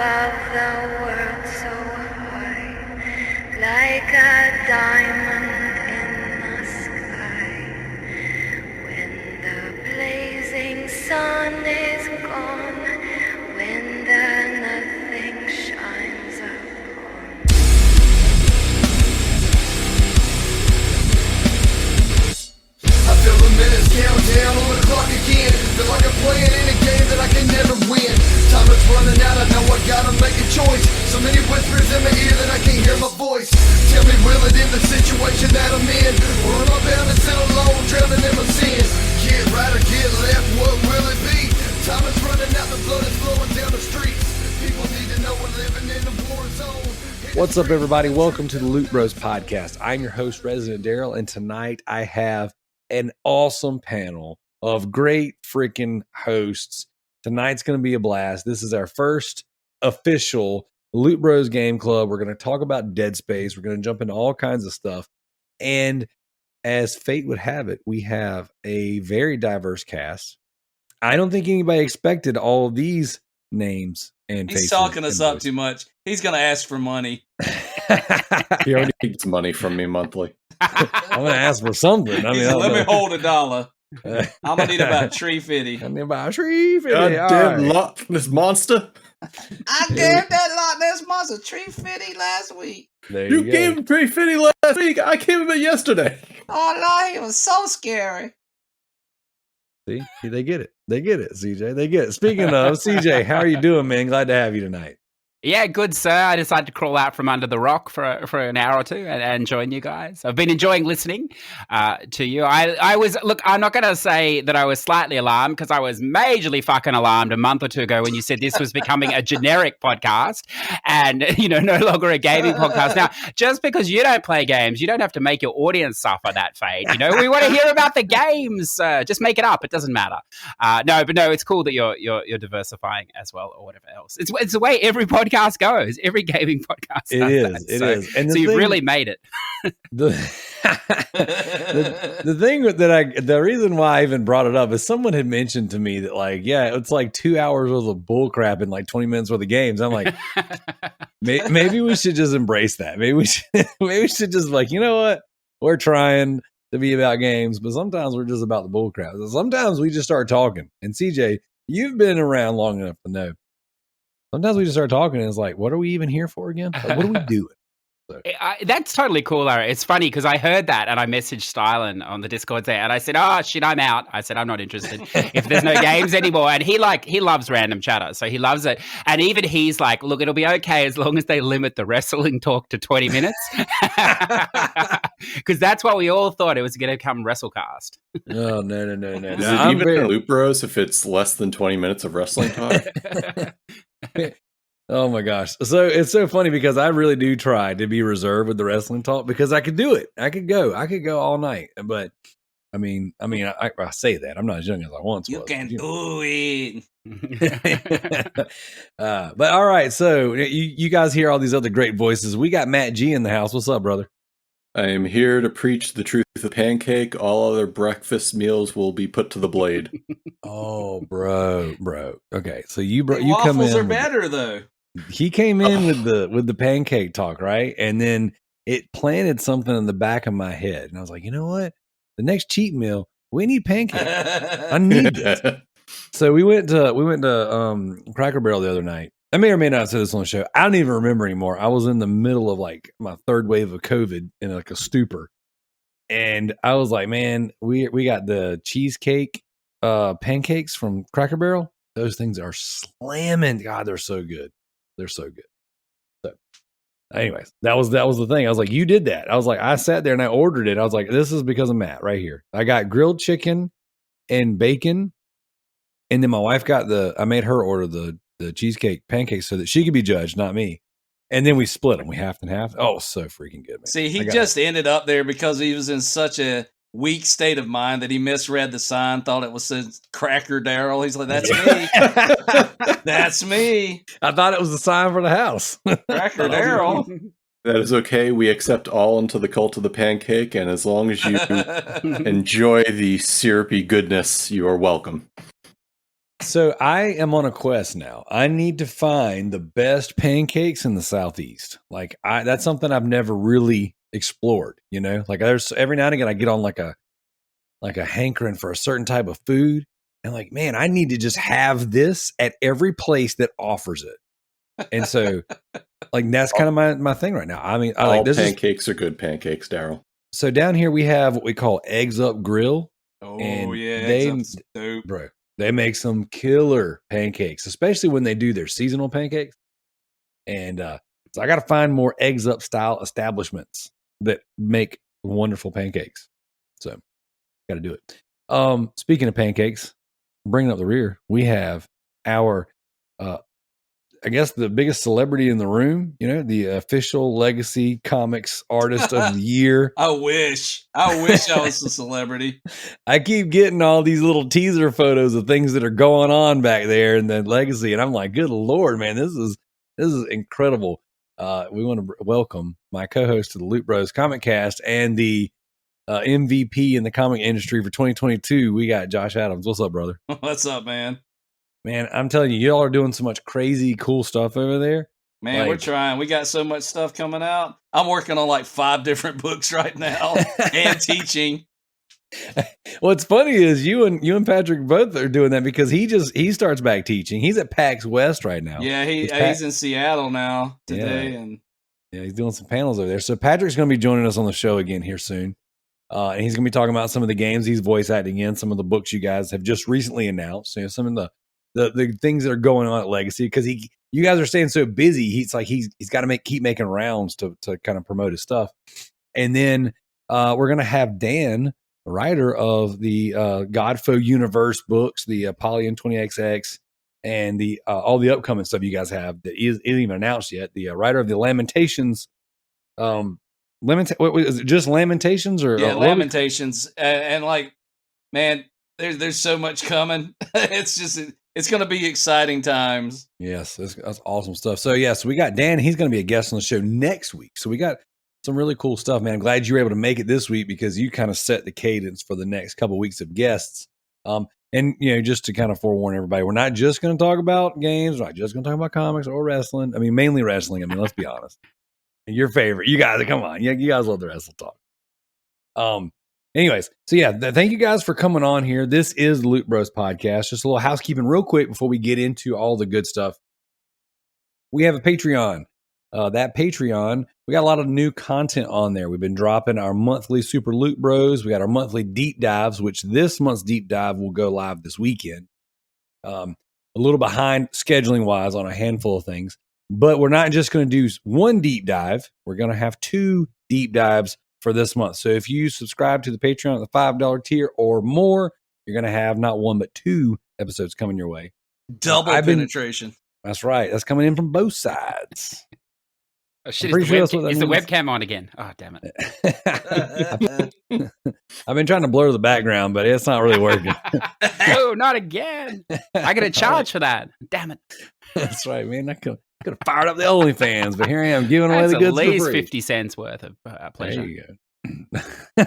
above the world so high, like a diamond in the sky. When the blazing sun is gone, when the nothing shines upon. I feel the minutes count down on the clock again. Feel like I'm playing in a game that I can never win. Time is running out, I know I gotta make a choice. So many whispers in my ear that I can't hear my voice. Tell me, will it end the situation that I'm in? Or am I bound to sit alone, drowning in my sin? Get right or get left, what will it be? Time is running out, the blood is flowing down the streets. People need to know we're living in a war zone. What's up, everybody? Welcome to the Loot Bros podcast. I'm your host, Residentdarrell, and tonight I have an awesome panel of great freaking hosts. Tonight's going to be a blast. This is our first official Loot Bros Game Club. We're going to talk about Dead Space. We're going to jump into all kinds of stuff. And as fate would have it, we have a very diverse cast. I don't think anybody expected all of these names and faces. He's talking us up too much. He's going to ask for money. He already gets money from me monthly. I'm going to ask for something. I mean, let me hold $1. I'm going to need about $3.50. I need about $3.50. Goddamn Loch Ness monster. I gave that Loch Ness monster $3.50 last week. There You go. gave him $3.50 last week. I gave him it yesterday. Oh, no, he was so scary. See, they get it. They get it, CJ. They get it. Speaking of, CJ, how are you doing, man? Glad to have you tonight. Yeah, good, sir. I decided to crawl out from under the rock for an hour or two and join you guys. I've been enjoying listening to you. Look, I'm not going to say that I was slightly alarmed because I was majorly fucking alarmed a month or two ago when you said this was becoming a generic podcast and, no longer a gaming podcast. Now, just because you don't play games, you don't have to make your audience suffer that fate. We want to hear about the games. Just make it up. It doesn't matter. No, it's cool that you're diversifying as well or whatever else. It's the way every podcast goes. Every gaming podcast does It is. And so you really made it. The thing the reason why I even brought it up is someone had mentioned to me that it's like 2 hours worth of bull crap and like 20 minutes worth of games. I'm like, maybe we should just embrace that. Maybe we should just you know what? We're trying to be about games, but sometimes we're just about the bull crap. Sometimes we just start talking. And CJ, you've been around long enough to know. Sometimes we just start talking and it's like, what are we even here for again? Like, what are we doing? So. That's totally cool, Larry. It's funny because I heard that and I messaged Stylen on the Discord there and I said, oh shit, I'm out. I said, I'm not interested if there's no games anymore. And he loves random chatter. So he loves it. And even he's like, look, it'll be okay as long as they limit the wrestling talk to 20 minutes. Because that's what we all thought it was going to come WrestleCast. Oh, no. Is it even Loot Bros if it's less than 20 minutes of wrestling talk? Oh my gosh. So it's so funny because I really do try to be reserved with the wrestling talk because I could do it. I could go all night. But I say that I'm not as young as I once was. You can do it. But all right. So you guys hear all these other great voices. We got Matt G in the house. What's up, brother? I am here to preach the truth of pancake. All other breakfast meals will be put to the blade. Oh, bro. Okay, so you come Waffles in. are better though. He came in with the pancake talk, right? And then it planted something in the back of my head, and I was like, you know what? The next cheat meal, we need pancake. I need this. So we went to Cracker Barrel the other night. I may or may not have said this on the show. I don't even remember anymore. I was in the middle of my third wave of COVID in a stupor. And I was like, man, we got the cheesecake pancakes from Cracker Barrel. Those things are slamming. God, they're so good. They're so good. So anyways, that was the thing. I was like, you did that. I was like, I sat there and I ordered it. I was like, this is because of Matt right here. I got grilled chicken and bacon. And then my wife I made her order the cheesecake pancakes so that she could be judged, not me. And then we split them. We half and half. Oh, so freaking good, man. See, he just ended up there because he was in such a weak state of mind that he misread the sign, thought it was says Cracker Darrell. He's like, that's me. That's me. I thought it was the sign for the house. Cracker Darrell. That is okay. We accept all into the cult of the pancake, and as long as you enjoy the syrupy goodness, you are welcome. So I am on a quest now. I need to find the best pancakes in the Southeast. Like that's something I've never really explored, you know? Like there's every now and again I get on like a hankering for a certain type of food. And like, man, I need to just have this at every place that offers it. And so like that's kind of my thing right now. I mean, I All like this pancakes are good pancakes, Darrell. So down here we have what we call Eggs Up Grill. Oh And yeah, bro, they make some killer pancakes, especially when they do their seasonal pancakes. And so I got to find more Eggs Up style establishments that make wonderful pancakes. So got to do it. Speaking of pancakes, bringing up the rear, we have our, I guess the biggest celebrity in the room, you know, the official Legacy Comics Artist of the Year. I wish I was a celebrity. I keep getting all these little teaser photos of things that are going on back there in the Legacy, and I'm like, good Lord, man, this is incredible. We want to welcome my co-host to the Loot Bros Comic Cast and the MVP in the comic industry for 2022. We got Josh Adams. What's up, brother? What's up, man? Man, I'm telling you, y'all are doing so much crazy, cool stuff over there. Man, we're trying. We got so much stuff coming out. I'm working on like 5 different books right now and teaching. What's funny is you and Patrick both are doing that because he starts back teaching. He's at PAX West right now. Yeah, he's in Seattle now today, yeah, he's doing some panels over there. So Patrick's going to be joining us on the show again here soon. And he's going to be talking about some of the games he's voice acting in, some of the books you guys have just recently announced, you know, some of the things that are going on at Legacy, because you guys are staying so busy. He's got to keep making rounds to kind of promote his stuff. And then we're going to have Dan, the writer of the Godfo universe books, the Apollyon 20XX, and the all the upcoming stuff you guys have that isn't even announced yet. The writer of the Lamentations. What is it? Just Lamentations or Lamentations? And like, man, there's so much coming. It's going to be exciting times. Yes, that's awesome stuff. So, so we got Dan. He's going to be a guest on the show next week. So we got some really cool stuff, man. I'm glad you were able to make it this week because you kind of set the cadence for the next couple of weeks of guests. And, you know, just to kind of forewarn everybody, we're not just going to talk about games. We're not just going to talk about comics or wrestling. I mean, mainly wrestling. I mean, let's be honest. Your favorite. You guys, come on. You guys love the wrestle talk. Anyways, so thank you guys for coming on here. This is the Loot Bros Podcast. Just a little housekeeping real quick before we get into all the good stuff. We have a Patreon. That Patreon, we got a lot of new content on there. We've been dropping our monthly Super Loot Bros. We got our monthly deep dives, which this month's deep dive will go live this weekend. A little behind scheduling wise on a handful of things, but we're not just going to do one deep dive. We're going to have 2 deep dives for this month. So if you subscribe to the Patreon at the $5 tier or more, you're going to have not 1, but 2 episodes coming your way. Double penetration. That's right. That's coming in from both sides. Oh, shit, is the webcam on again? Oh, damn it. I've been trying to blur the background, but it's not really working. Oh, not again. I get a charge for that. Damn it. That's right, man. I could have fired up the OnlyFans, but here I am giving away the goods for free. At least 50 cents worth of pleasure. There you go. All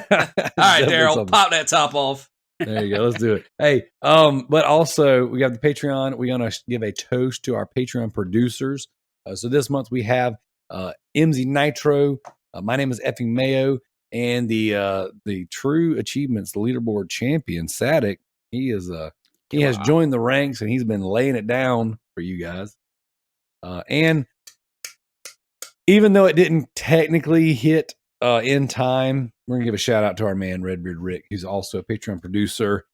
right, Darrell, pop that top off. There you go. Let's do it. Hey, but also we got the Patreon. We're going to give a toast to our Patreon producers. So this month we have MZ Nitro. My name is Effing Mayo, and the True Achievements, the leaderboard champion, Sadik. He has joined the ranks, and he's been laying it down for you guys. And even though it didn't technically hit in time, we're gonna give a shout out to our man Redbeard Rick, who's also a Patreon producer.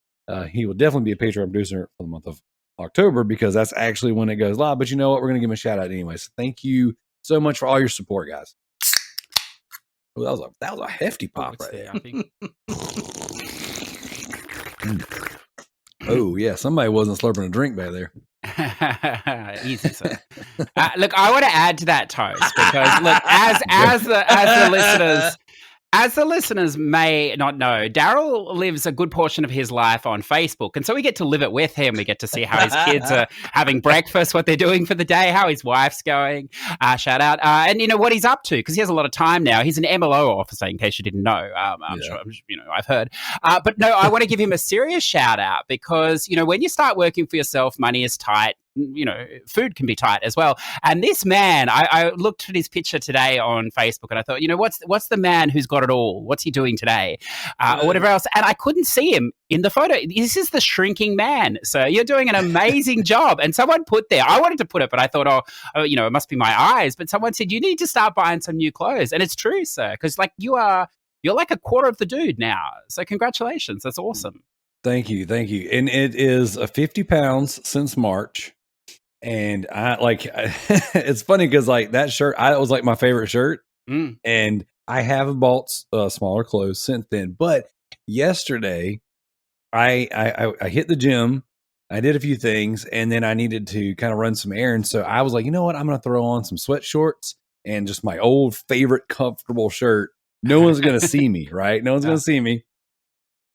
He will definitely be a Patreon producer for the month of October because that's actually when it goes live. But you know what? We're gonna give him a shout out anyways. Thank you so much for all your support, guys. Oh, that was a hefty pop right there. Oh yeah, somebody wasn't slurping a drink back there. Easy, sir. Look, I want to add to that toast because look, as the listeners As the listeners may not know, Darrell lives a good portion of his life on Facebook. And so we get to live it with him. We get to see how his kids are having breakfast, what they're doing for the day, how his wife's going. Shout out. And, what he's up to, because he has a lot of time now. He's an MLO officer, in case you didn't know. I'm sure, I've heard. But no, I want to give him a serious shout out because, when you start working for yourself, money is tight. Food can be tight as well. And this man, I looked at his picture today on Facebook and I thought, what's the man who's got it all? What's he doing today? Or whatever else. And I couldn't see him in the photo. This is the shrinking man. So you're doing an amazing job. And someone put there, I wanted to put it, but I thought, it must be my eyes. But someone said, you need to start buying some new clothes. And it's true, sir, because you're like a quarter of the dude now. So congratulations. That's awesome. Thank you. And it is 50 pounds since March. And it's funny because that shirt, it was like my favorite shirt. And I have bought smaller clothes since then. But yesterday, I hit the gym. I did a few things, and then I needed to kind of run some errands. So I was like, you know what? I'm going to throw on some sweat shorts and just my old favorite comfortable shirt. No one's going to see me, right? No one's going to see me.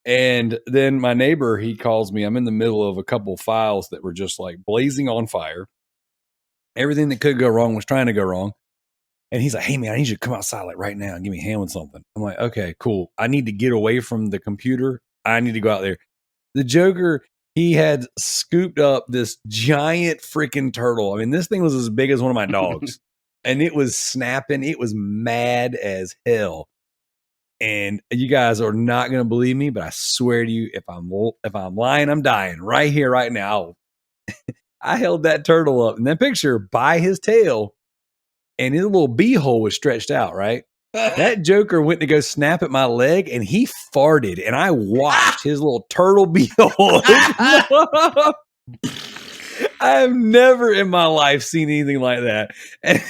And then my neighbor, he calls me. I'm in the middle of a couple files that were just like blazing on fire. Everything that could go wrong was trying to go wrong. And he's like, hey, man, I need you to come outside like right now and give me a hand with something. I'm like, okay, cool. I need to get away from the computer. I need to go out there. The Joker, he had scooped up this giant freaking turtle. I mean, this thing was as big as one of my dogs. And it was snapping. It was mad as hell. And you guys are not going to believe me, but I swear to you, if I'm lying, I'm dying right here, right now. I held that turtle up in that picture by his tail, and his little beehole was stretched out, right? That Joker went to go snap at my leg, and he farted, and I watched his little turtle beehole. I have never in my life seen anything like that. And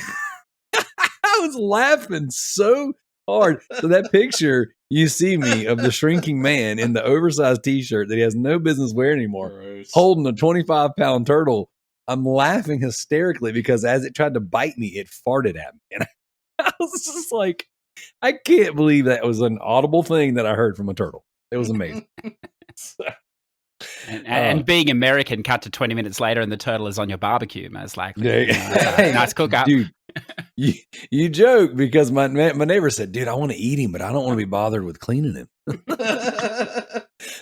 I was laughing so hard. So that picture you see me of the shrinking man in the oversized t-shirt that he has no business wearing anymore, holding a 25-pound turtle. I'm laughing hysterically because as it tried to bite me, it farted at me. And I was just like, I can't believe that was an audible thing that I heard from a turtle. It was amazing. And being American, cut to 20 minutes later and the turtle is on your barbecue, most likely. Nice cook up. Dude, you joke because my neighbor said, dude, I want to eat him, but I don't want to be bothered with cleaning him.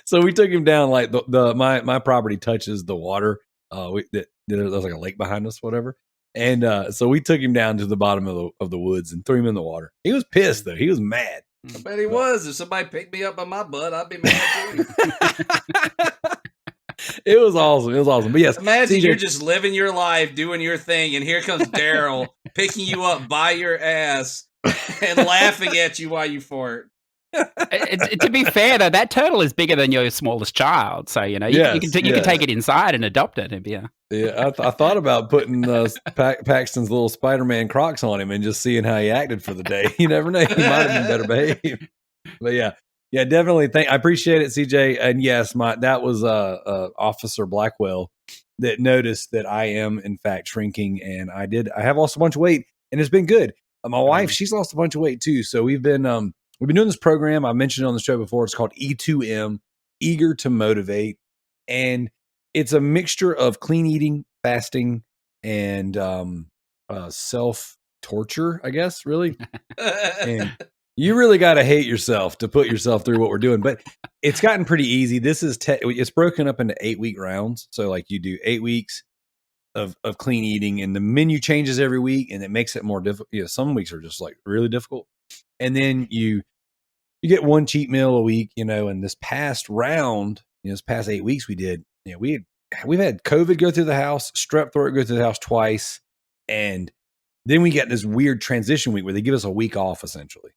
So we took him down, like my property touches the water. There's like a lake behind us, whatever. And so we took him down to the bottom of the woods and threw him in the water. He was pissed though. He was mad. I bet he was. If somebody picked me up by my butt, I'd be mad too. It was awesome. But yes, imagine you're just living your life, doing your thing, and here comes Darrell picking you up by your ass and laughing at you while you fart. To be fair, though, that turtle is bigger than your smallest child, so you can take it inside and adopt it. Yeah, I thought about putting Paxton's little Spider-Man Crocs on him and just seeing how he acted for the day. You never know; he might have been better behaved. But yeah, definitely. I appreciate it, CJ. And yes, that was Officer Blackwell that noticed that I am in fact shrinking, and I have lost a bunch of weight, and it's been good. My wife, she's lost a bunch of weight too, so we've been doing this program. I mentioned it on the show before. It's called E2M, Eager to Motivate. And it's a mixture of clean eating, fasting, and self-torture, I guess, really. And you really got to hate yourself to put yourself through what we're doing. But it's gotten pretty easy. This is it's broken up into 8-week rounds. So like you do 8 weeks of clean eating, and the menu changes every week, and it makes it more difficult. Some weeks are just like really difficult. And then you get one cheat meal a week, and this past round, this past 8 weeks we did, we've had COVID go through the house, strep throat go through the house twice. And then we got this weird transition week where they give us a week off essentially.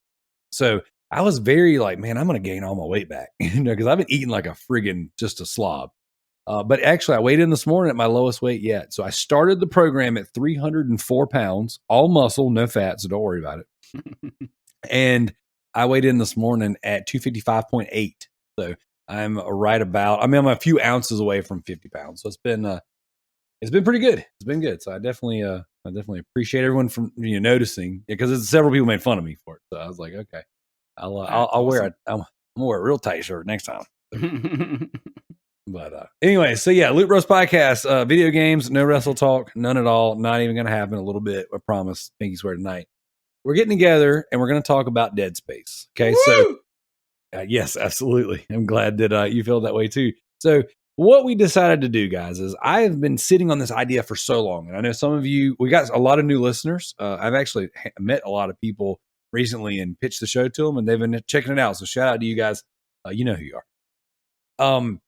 So I was very like, man, I'm going to gain all my weight back, because I've been eating like a friggin' just a slob. But actually I weighed in this morning at my lowest weight yet. So I started the program at 304 pounds, all muscle, no fat. So don't worry about it. And I weighed in this morning at 255.8. So I'm I'm a few ounces away from 50 pounds. So it's been pretty good. It's been good. So I definitely appreciate everyone from noticing, because several people made fun of me for it. So I was like, okay. I'll wear I'm gonna wear a real tight shirt next time. But anyway, so yeah, Loot Bros podcast, video games, no wrestle talk, none at all. Not even going to happen. A little bit, I promise. Pinky swear tonight. We're getting together and we're going to talk about Dead Space. Okay, Woo! so yes, absolutely. I'm glad that you feel that way too. So what we decided to do, guys, is I have been sitting on this idea for so long, and I know some of you. We got a lot of new listeners. I've actually met a lot of people recently and pitched the show to them, and they've been checking it out. So shout out to you guys. You know who you are.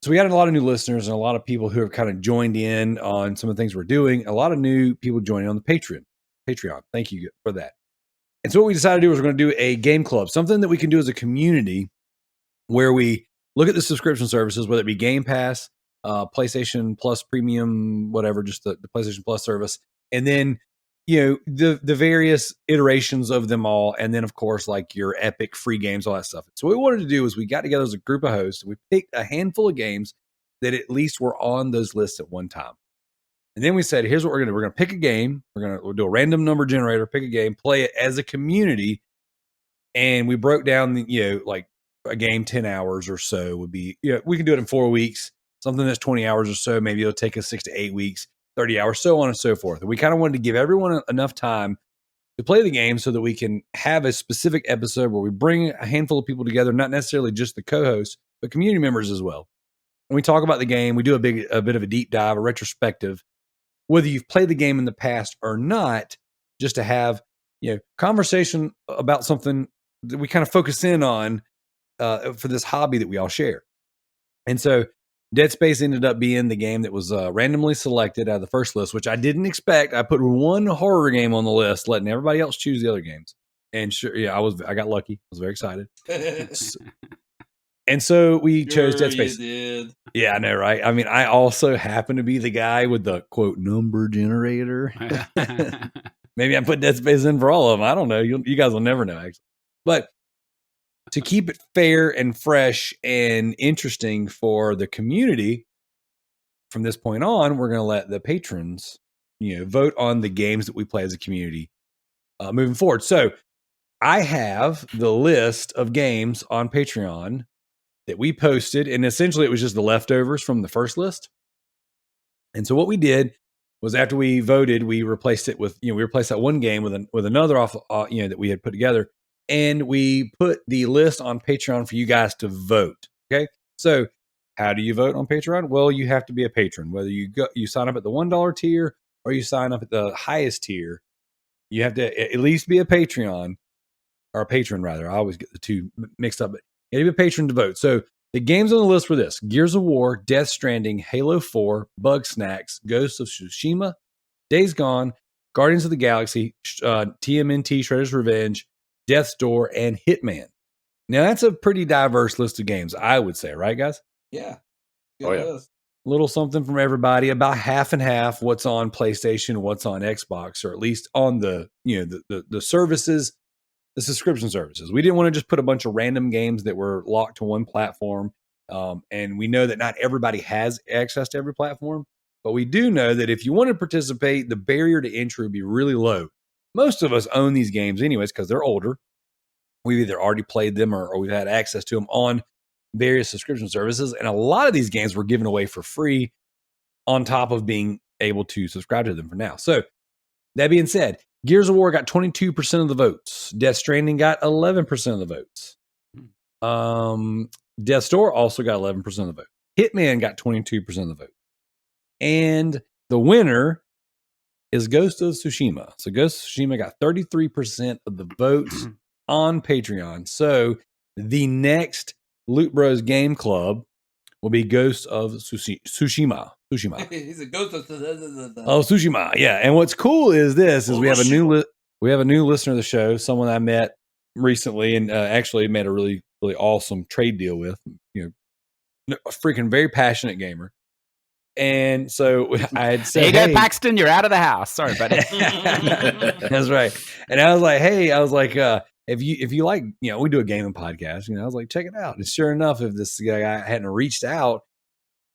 So we got a lot of new listeners and a lot of people who have kind of joined in on some of the things we're doing. A lot of new people joining on the Patreon. Thank you for that. And so what we decided to do is we're going to do a game club, something that we can do as a community where we look at the subscription services, whether it be Game Pass, PlayStation Plus Premium, whatever, just the PlayStation Plus service. And then, the various iterations of them all. And then, of course, like your epic free games, all that stuff. So what we wanted to do is we got together as a group of hosts. And we picked a handful of games that at least were on those lists at one time. And then we said, here's what we're going to do. We're going to pick a game. We'll do a random number generator, pick a game, play it as a community. And we broke down, like a game 10 hours or so would be, we can do it in 4 weeks. Something that's 20 hours or so, maybe it'll take us 6 to 8 weeks. 30 hours, so on and so forth. And we kind of wanted to give everyone enough time to play the game so that we can have a specific episode where we bring a handful of people together, not necessarily just the co-hosts, but community members as well. And we talk about the game. We do a bit of a deep dive, a retrospective, whether you've played the game in the past or not, just to have, conversation about something that we kind of focus in on for this hobby that we all share. And so Dead Space ended up being the game that was randomly selected out of the first list, which I didn't expect. I put one horror game on the list, letting everybody else choose the other games. And sure, I got lucky. I was very excited. And so we chose Dead Space. You did. Yeah, I know, right? I mean, I also happen to be the guy with the quote number generator. Maybe I put Dead Space in for all of them. I don't know. You guys will never know, actually. But to keep it fair and fresh and interesting for the community, from this point on, we're going to let the patrons, vote on the games that we play as a community moving forward. So I have the list of games on Patreon that we posted, and essentially it was just the leftovers from the first list. And so what we did was after we voted, we replaced it with, we replaced that one game with another off, that we had put together. And we put the list on Patreon for you guys to vote. Okay. So how do you vote on Patreon? Well, you have to be a patron, whether you sign up at the $1 tier or you sign up at the highest tier. You have to at least be a Patreon or a patron rather. I always get the two mixed up, but you have to be a patron to vote. So the games on the list were this: Gears of War, Death Stranding, Halo 4, Bug Snacks, Ghosts of Tsushima, Days Gone, Guardians of the Galaxy, TMNT, Shredder's Revenge, Death's Door, and Hitman. Now, that's a pretty diverse list of games, I would say, right, guys? Yeah. Oh, yeah. List. Little something from everybody, about half and half what's on PlayStation, what's on Xbox, or at least on the services, the subscription services. We didn't want to just put a bunch of random games that were locked to one platform. And we know that not everybody has access to every platform, but we do know that if you want to participate, the barrier to entry would be really low. Most of us own these games anyways because they're older. We've either already played them or we've had access to them on various subscription services. And a lot of these games were given away for free on top of being able to subscribe to them for now. So that being said, Gears of War got 22% of the votes. Death Stranding got 11% of the votes. Death's Door also got 11% of the vote. Hitman got 22% of the vote. And the winner is Ghost of Tsushima. So Ghost of Tsushima got 33% of the votes on Patreon. So the next Loot Bros Game Club will be Ghost of Tsushima. He's a ghost of Tsushima. Yeah. And what's cool is we have a new listener of the show, someone I met recently and actually made a really, really awesome trade deal with, a freaking very passionate gamer. And so I had said, there you go, Paxton, you're out of the house. Sorry, buddy. That's right. And I was like, if you like, we do a gaming podcast, I was like, check it out. And sure enough, if this guy hadn't reached out,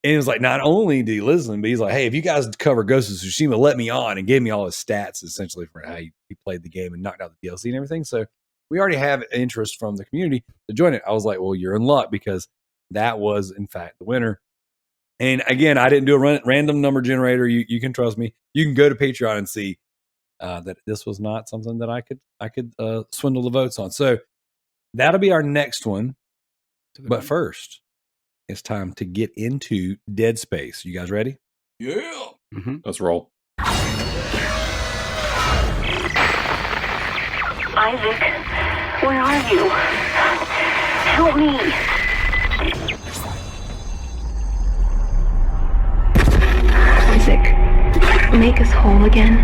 and it was like, not only did he listen, but he's like, hey, if you guys cover Ghost of Tsushima, let me on, and gave me all his stats essentially for how he played the game and knocked out the DLC and everything. So we already have interest from the community to join it. I was like, well, you're in luck because that was, in fact, the winner. And again, I didn't do a random number generator. You can trust me. You can go to Patreon and see that this was not something that I could swindle the votes on. So that'll be our next one. But first, it's time to get into Dead Space. You guys ready? Yeah. Mm-hmm. Let's roll. Isaac, where are you? Help me. Isaac, make us whole again.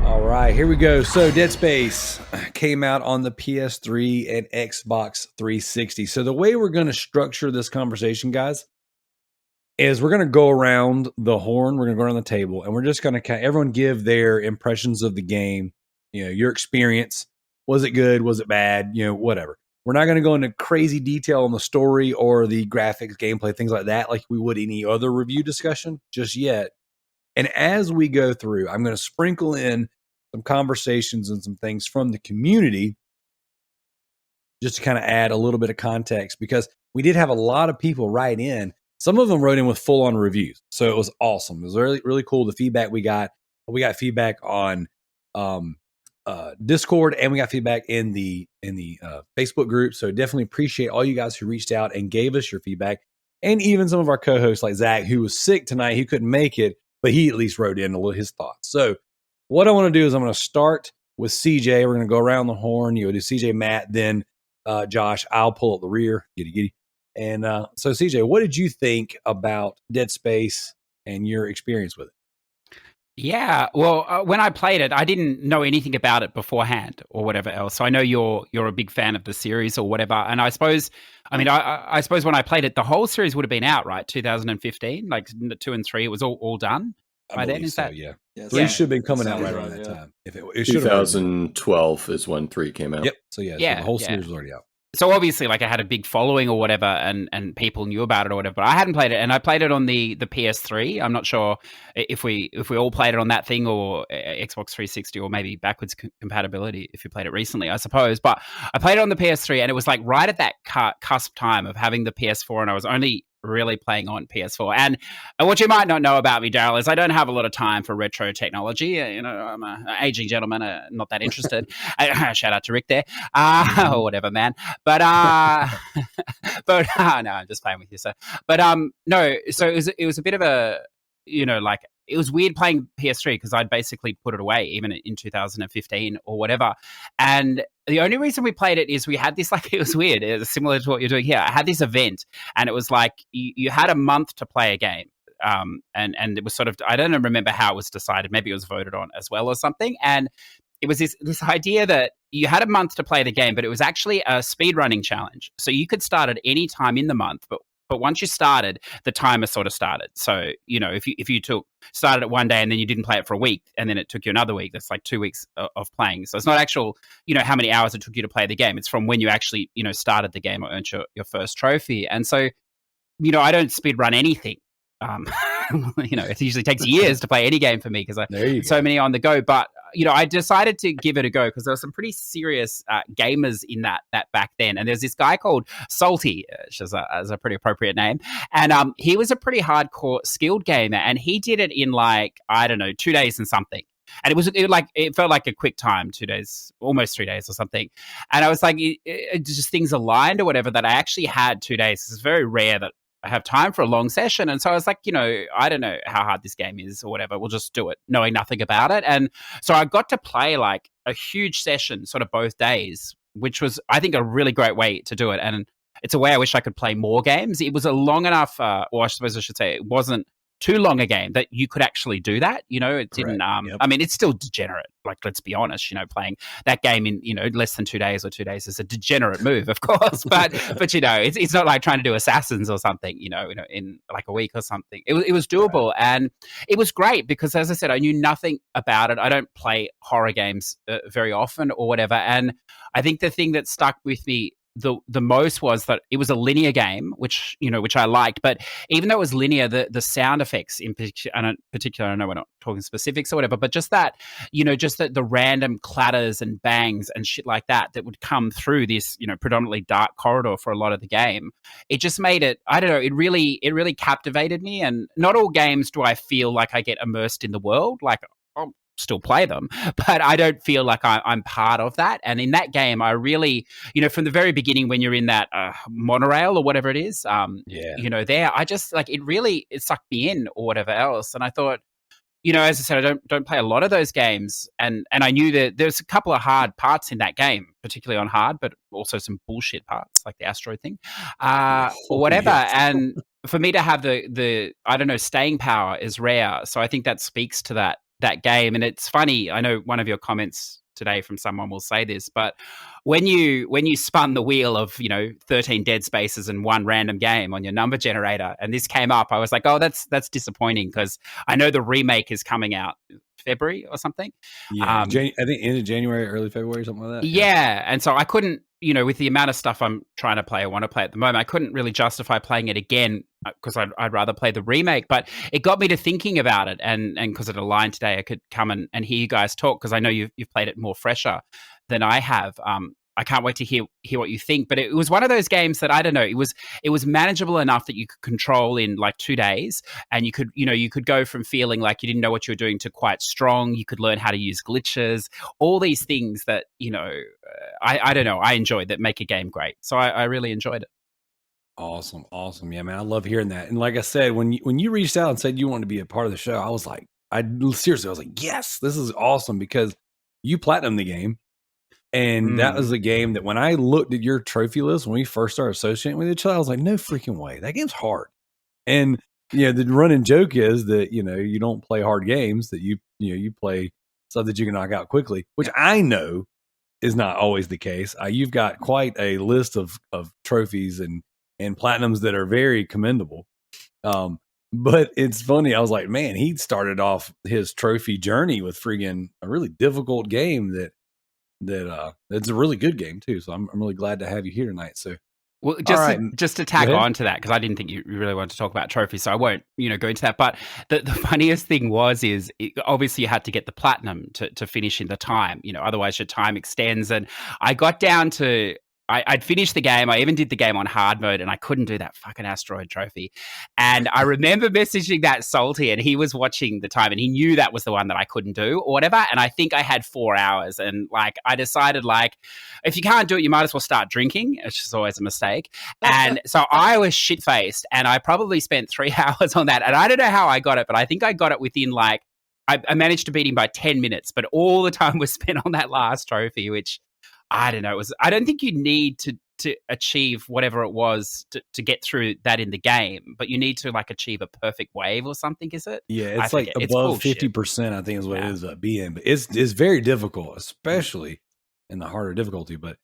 All right, here we go. So Dead Space came out on the PS3 and Xbox 360. So the way we're going to structure this conversation, guys, is we're going to go around the horn, we're going to go around the table, and we're just going to everyone give their impressions of the game, your experience. Was it good? Was it bad? Whatever. We're not going to go into crazy detail on the story or the graphics, gameplay, things like that, like we would any other review discussion just yet. And as we go through, I'm going to sprinkle in some conversations and some things from the community just to kind of add a little bit of context, because we did have a lot of people write in. Some of them wrote in with full-on reviews, so it was awesome. It was really, really cool, the feedback we got. We got feedback on Discord, and we got feedback in the Facebook group. So definitely appreciate all you guys who reached out and gave us your feedback, and even some of our co-hosts like Zach, who was sick tonight, he couldn't make it, but he at least wrote in a little his thoughts. So what I want to do is I'm going to start with CJ. We're going to go around the horn. You do CJ, Matt, then Josh. I'll pull up the rear. Giddy. And so CJ, what did you think about Dead Space and your experience with it? Yeah, well, when I played it, I didn't know anything about it beforehand or whatever else. So I know you're a big fan of the series or whatever. And I suppose, I suppose when I played it, the whole series would have been out, right? 2015, like 2 and 3, it was all done by then. Is so, that? Yeah. Yes. 3 should have been coming out Sounds right around right, that yeah. time. If it should have 2012 is when 3 came out. Yep. So so the whole series was already out. So obviously, like, I had a big following or whatever, and people knew about it or whatever, but I hadn't played it, and I played it on the PS3. I'm not sure if we all played it on that thing or Xbox 360 or maybe backwards compatibility if you played it recently, I suppose. But I played it on the PS3, and it was like right at that cusp time of having the PS4, and I was only really playing on PS4. And what you might not know about me, Darrell, is I don't have a lot of time for retro technology. I'm an aging gentleman, not that interested. Shout out to Rick there, or whatever, man. But no, I'm just playing with you, sir. But no, so it was a bit of a, like, it was weird playing PS3 because I'd basically put it away even in 2015 or whatever. And the only reason we played it is we had this, like, it was weird. It was similar to what you're doing here. I had this event, and it was like you had a month to play a game. And it was sort of, I don't remember how it was decided. Maybe it was voted on as well or something. And it was this idea that you had a month to play the game, but it was actually a speedrunning challenge. So you could start at any time in the month, but once you started, the timer sort of started. So, if you started it one day and then you didn't play it for a week and then it took you another week, that's like 2 weeks of playing. So it's not actual, how many hours it took you to play the game. It's from when you actually, started the game or earned your first trophy. And so, I don't speedrun anything. It usually takes years to play any game for me because I so many on the go. But I decided to give it a go because there were some pretty serious gamers in that back then. And there's this guy called Salty, which is a pretty appropriate name, and he was a pretty hardcore skilled gamer, and he did it in 2 days and something. And it felt like a quick time, 2 days, almost 3 days or something. And I was like, it just things aligned or whatever that I actually had 2 days. It's very rare that I have time for a long session. And so I was like, I don't know how hard this game is or whatever. We'll just do it, knowing nothing about it. And so I got to play like a huge session sort of both days, which was, I think, a really great way to do it. And it's a way I wish I could play more games. It was a long enough, or I suppose I should say, it wasn't too long a game that you could actually do that. It didn't, Yep. I mean, it's still degenerate. Like, let's be honest, playing that game in, less than 2 days or 2 days is a degenerate move, of course. But it's not like trying to do Assassins or something, in like a week or something. It was doable. Right. And it was great because, as I said, I knew nothing about it. I don't play horror games very often or whatever. And I think the thing that stuck with me the most was that it was a linear game, which I liked. But even though it was linear, the sound effects in particular, I know we're not talking specifics or whatever, but just that, just the random clatters and bangs and shit like that would come through this, predominantly dark corridor for a lot of the game. It just made it, I don't know, it really captivated me. And not all games do I feel like I get immersed in the world. Like, I'll still play them, but I don't feel like I'm part of that. And in that game, I really, from the very beginning, when you're in that monorail or whatever it is, there, I just like it sucked me in or whatever else. And I thought, as I said, I don't play a lot of those games, and I knew that there's a couple of hard parts in that game, particularly on hard, but also some bullshit parts like the asteroid thing, or whatever. Yes. And for me to have the I don't know, staying power is rare, so I think that speaks to that game. And it's funny, I know one of your comments today from someone will say this, but when you spun the wheel of 13 dead spaces and one random game on your number generator, and this came up, I was like, oh, that's disappointing, because I know the remake is coming out February or something. Yeah, I think end of January, early February, something like that. Yeah, and so I couldn't, with the amount of stuff I'm trying to play, I want to play at the moment, I couldn't really justify playing it again, because I'd rather play the remake. But it got me to thinking about it, and because it aligned today, I could come and hear you guys talk, because I know you've played it more fresher than I have. I can't wait to hear what you think. But it was one of those games that, I don't know, it was manageable enough that you could control in like 2 days, and you could go from feeling like you didn't know what you were doing to quite strong. You could learn how to use glitches, all these things that I don't know, I enjoyed, that make a game great. So I really enjoyed it. Awesome. Yeah, man, I love hearing that. And like I said, when you reached out and said you wanted to be a part of the show, I was like, seriously, I was like, yes, this is awesome, because you platinumed the game. And that was a game that when I looked at your trophy list, when we first started associating with each other, I was like, no freaking way. That game's hard. And, the running joke is that, you don't play hard games, that you play stuff that you can knock out quickly, which I know is not always the case. You've got quite a list of trophies and platinums that are very commendable. But it's funny. I was like, man, he started off his trophy journey with friggin' a really difficult game that it's a really good game too. So I'm really glad to have you here tonight. So, well, just to tag on to that, because I didn't think you really wanted to talk about trophies, so I won't go into that. But the funniest thing is obviously you had to get the platinum to finish in the time. Otherwise your time extends. And I got down to, I'd finished the game. I even did the game on hard mode, and I couldn't do that fucking asteroid trophy. And I remember messaging that Salty, and he was watching the time, and he knew that was the one that I couldn't do or whatever. And I think I had 4 hours, and like I decided, like, if you can't do it, you might as well start drinking, which is always a mistake. And so I was shit faced, and I probably spent 3 hours on that. And I don't know how I got it, but I think I got it within like, I managed to beat him by 10 minutes, but all the time was spent on that last trophy, which, I don't know. I don't think you need to achieve whatever it was to get through that in the game, but you need to like achieve a perfect wave or something. Is it? Yeah, it's like above 50%. I think is what it ends up being. But it's very difficult, especially in the harder difficulty. But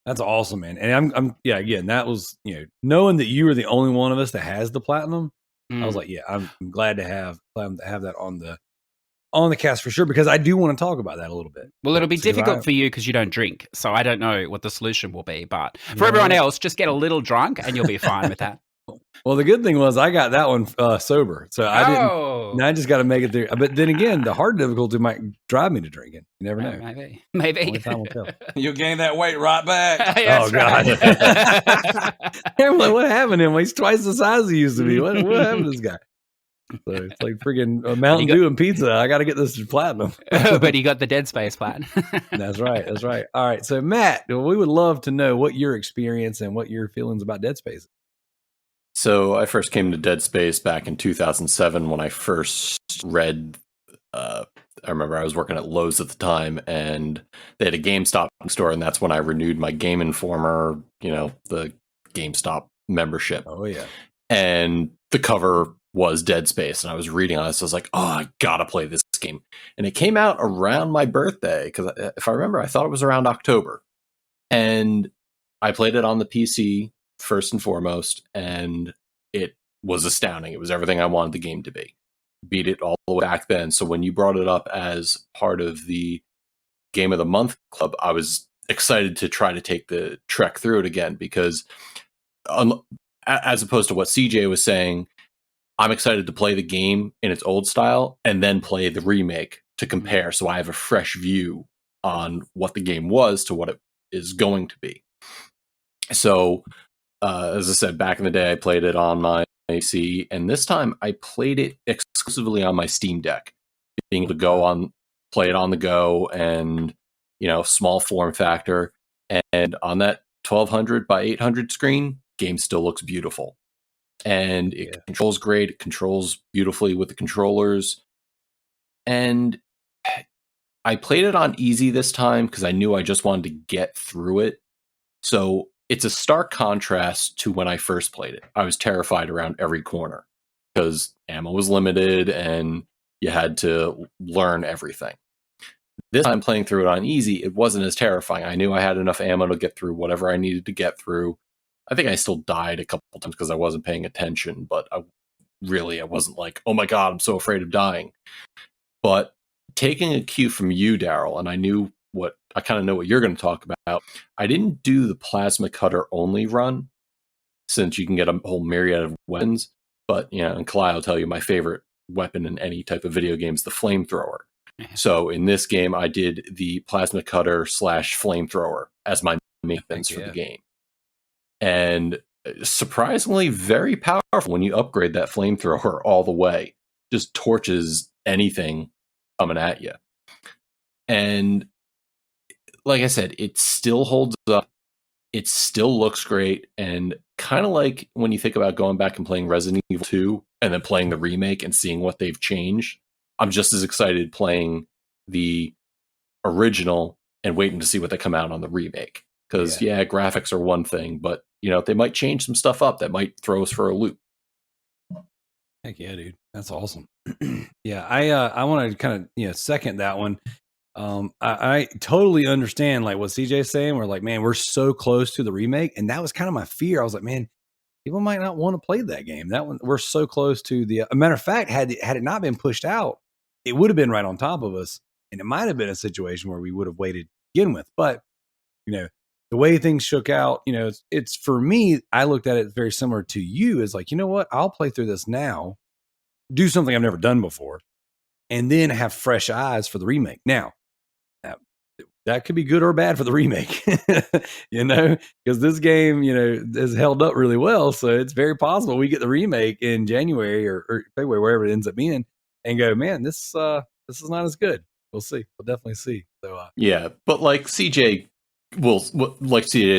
that's awesome, man. And I'm again, that was knowing that you were the only one of us that has the platinum. I was like, yeah, I'm glad to have that on the cast for sure, because I do want to talk about that a little bit. Well, it'll be difficult for you because you don't drink, so I don't know what the solution will be. But for everyone else, just get a little drunk and you'll be fine with that. Well, the good thing was I got that one sober, so I didn't. I just got to make it through. But then again, the hard difficulty might drive me to drinking. You never know. Maybe. Only time will tell. You'll gain that weight right back. Oh God! What happened to him? He's twice the size he used to be. What happened to this guy? So it's like freaking Mountain Dew and pizza. I got to get this platinum. But he got the Dead Space platinum. That's right. All right. So Matt, we would love to know what your experience and what your feelings about Dead Space. So I first came to Dead Space back in 2007 when I first read. I remember I was working at Lowe's at the time, and they had a GameStop store, and that's when I renewed my Game Informer, the GameStop membership. Oh yeah. And the cover was Dead Space, and I was reading on this. I was like, oh, I gotta play this game. And it came out around my birthday, because if I remember, I thought it was around October. And I played it on the PC first and foremost, and it was astounding. It was everything I wanted the game to be. Beat it all the way back then. So when you brought it up as part of the Game of the Month club, I was excited to try to take the trek through it again because, as opposed to what CJ was saying, I'm excited to play the game in its old style and then play the remake to compare, so I have a fresh view on what the game was to what it is going to be. So, as I said, back in the day, I played it on my AC, and this time I played it exclusively on my Steam Deck, being able to play it on the go, and small form factor, and on that 1200 by 800 screen, game still looks beautiful, and it controls great. It controls beautifully with the controllers, and I played it on easy this time because I knew I just wanted to get through it. So it's a stark contrast to when I first played it. I was terrified around every corner because ammo was limited and you had to learn everything. This time playing through it on easy, it wasn't as terrifying. I knew I had enough ammo to get through whatever I needed to get through. I think I still died a couple times because I wasn't paying attention, but I wasn't like, oh my God, I'm so afraid of dying. But taking a cue from you, Darrell, and I kind of know what you're going to talk about. I didn't do the plasma cutter only run, since you can get a whole myriad of weapons. But and Kalai will tell you my favorite weapon in any type of video game is the flamethrower. So in this game, I did the plasma cutter / flamethrower as my main weapons for the game, and surprisingly very powerful when you upgrade that flamethrower all the way. Just torches anything coming at you. And like I said, it still holds up. It still looks great. And kind of like when you think about going back and playing Resident Evil 2 and then playing the remake and seeing what they've changed, I'm just as excited playing the original and waiting to see what they come out on the remake. Because, graphics are one thing, but, they might change some stuff up that might throw us for a loop. Heck yeah, dude. That's awesome. I want to kind of, second that one. I totally understand like what CJ's saying. We're like, man, we're so close to the remake. And that was kind of my fear. I was like, man, people might not want to play that game. That one, we're so close to the, a matter of fact, had it not been pushed out, it would have been right on top of us. And it might have been a situation where we would have waited to begin with. But, the way things shook out, it's for me, I looked at it very similar to you. Is like, you know what? I'll play through this now, do something I've never done before, and then have fresh eyes for the remake. Now, that could be good or bad for the remake, because this game, has held up really well. So it's very possible we get the remake in January or February, wherever it ends up being, and go, man, this is not as good. We'll see. We'll definitely see. So but like CJ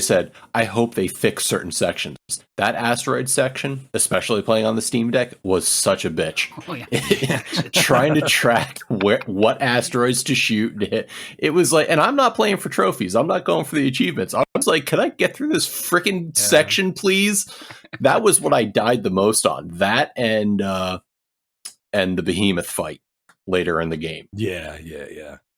said, I hope they fix certain sections. That asteroid section, especially playing on the Steam Deck, was such a bitch. Oh, yeah. Trying to track what asteroids to shoot and hit. It was like, and I'm not playing for trophies. I'm not going for the achievements. I was like, can I get through this freaking section, please? That was what I died the most on. That and the behemoth fight later in the game. Yeah.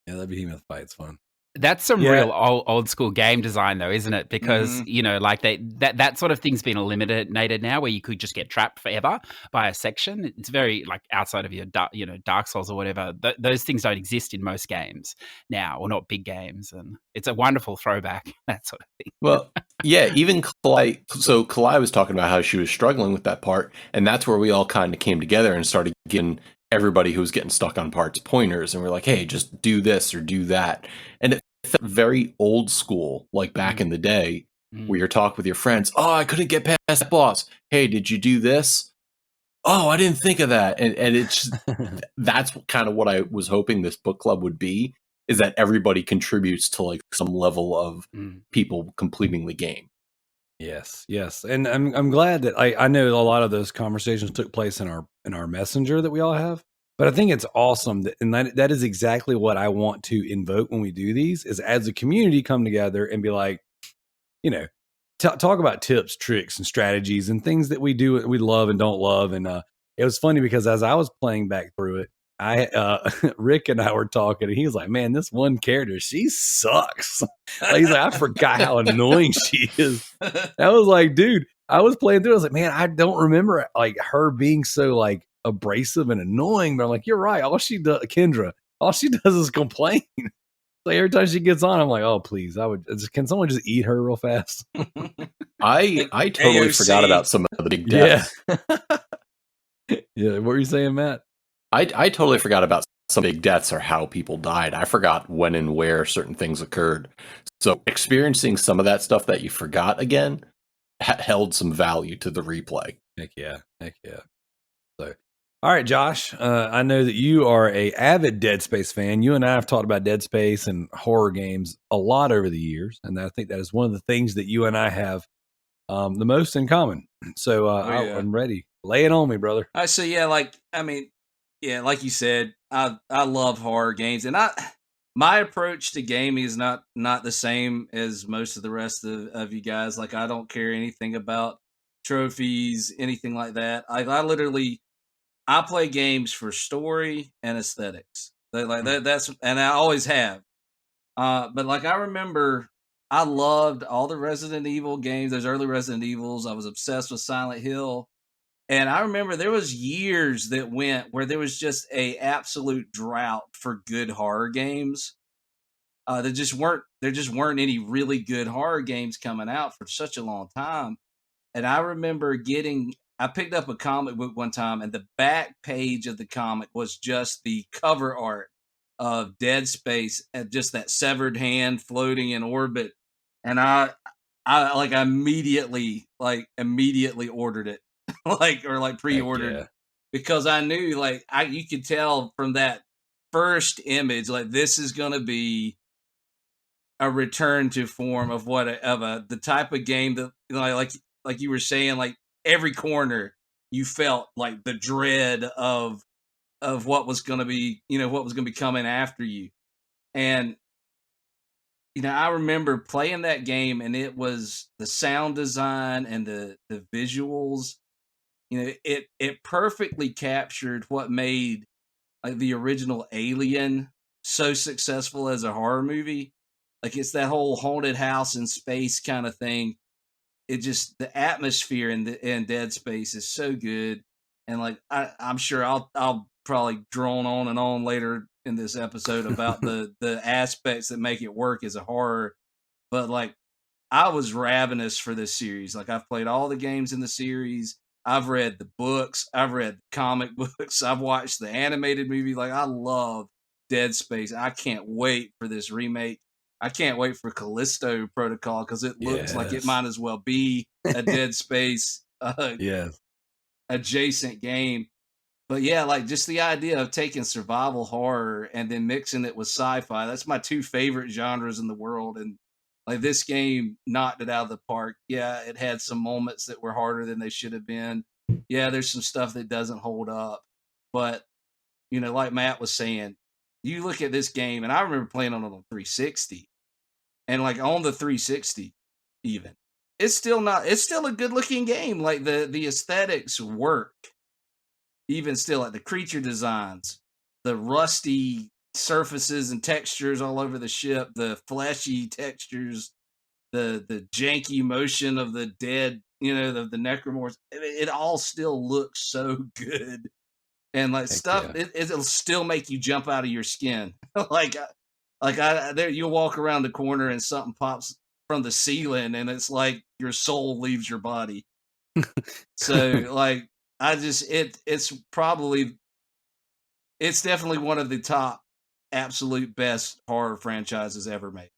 That behemoth fight's fun. That's some real old school game design, though, isn't it? Because like that sort of thing's been eliminated now, where you could just get trapped forever by a section. It's very like outside of your Dark Souls or whatever. Those things don't exist in most games now, or not big games, and it's a wonderful throwback. That sort of thing. Well, yeah, even Kalai. So Kalai was talking about how she was struggling with that part, and that's where we all kind of came together and started getting everybody who was getting stuck on parts pointers, and we're like, hey, just do this or do that. And it felt very old school, like back in the day, where you're talking with your friends. Oh, I couldn't get past that boss. Hey, did you do this? Oh, I didn't think of that. And it's that's kind of what I was hoping this book club would be, is that everybody contributes to like some level of people completing the game. Yes. And I'm glad that I know a lot of those conversations took place in our messenger that we all have. But I think it's awesome that is exactly what I want to invoke when we do these, is as a community come together and be like, talk about tips, tricks, and strategies and things that we do, we love and don't love. And it was funny because as I was playing back through it, Rick and I were talking, and he was like, man, this one character, she sucks. He's like, I forgot how annoying she is. I was like, dude, I was playing through it. I was like, man, I don't remember like her being so like abrasive and annoying. But I'm like, you're right. Kendra, all she does is complain. Like every time she gets on, I'm like, oh please, can someone just eat her real fast? I totally AOC. forgot about some of the big Yeah. deaths. Yeah. What were you saying, Matt? I totally forgot about some big deaths or how people died. I forgot when and where certain things occurred. So experiencing some of that stuff that you forgot again held some value to the replay. Heck yeah. Heck yeah. So, all right, Josh, I know that you are a avid Dead Space fan. You and I have talked about Dead Space and horror games a lot over the years, and I think that is one of the things that you and I have the most in common. So I'm ready. Lay it on me, brother. So yeah, like you said, I love horror games, and my approach to gaming is not the same as most of the rest of you guys. Like, I don't care anything about trophies, anything like that. I play games for story and aesthetics. That's, and I always have. But like, I remember I loved all the Resident Evil games, those early Resident Evils. I was obsessed with Silent Hill. And I remember there was years that went where there was just a absolute drought for good horror games. There just weren't any really good horror games coming out for such a long time. And I remember I picked up a comic book one time, and the back page of the comic was just the cover art of Dead Space and just that severed hand floating in orbit. And I immediately ordered it. Pre-ordered because I knew you could tell from that first image, like, this is going to be a return to form of the type of game that, like you were saying, like every corner you felt like the dread of what was going to be, what was going to be coming after you. And I remember playing that game, and it was the sound design and the visuals. It perfectly captured what made like the original Alien so successful as a horror movie. Like, it's that whole haunted house in space kind of thing. It just, the atmosphere in Dead Space is so good. And like, I'm sure I'll probably drone on and on later in this episode about the aspects that make it work as a horror. But like, I was ravenous for this series. Like, I've played all the games in the series. I've read the books. I've read comic books. I've watched the animated movie. Like, I love Dead Space. I can't wait for this remake. I can't wait for Callisto Protocol because it looks like it might as well be a Dead Space adjacent game. But yeah, like, just the idea of taking survival horror and then mixing it with sci-fi. That's my two favorite genres in the world. And like, this game knocked it out of the park. Yeah, it had some moments that were harder than they should have been. Yeah, there's some stuff that doesn't hold up. But, like Matt was saying, you look at this game, and I remember playing on 360. And like, on the 360 even, it's still a good looking game. Like, the aesthetics work. Even still, like the creature designs, the rusty surfaces and textures all over the ship, the fleshy textures, the janky motion of the dead, the necromorphs. It all still looks so good. And like, it'll still make you jump out of your skin. You'll walk around the corner and something pops from the ceiling, and it's like your soul leaves your body. So like, it's definitely one of the top absolute best horror franchises ever made.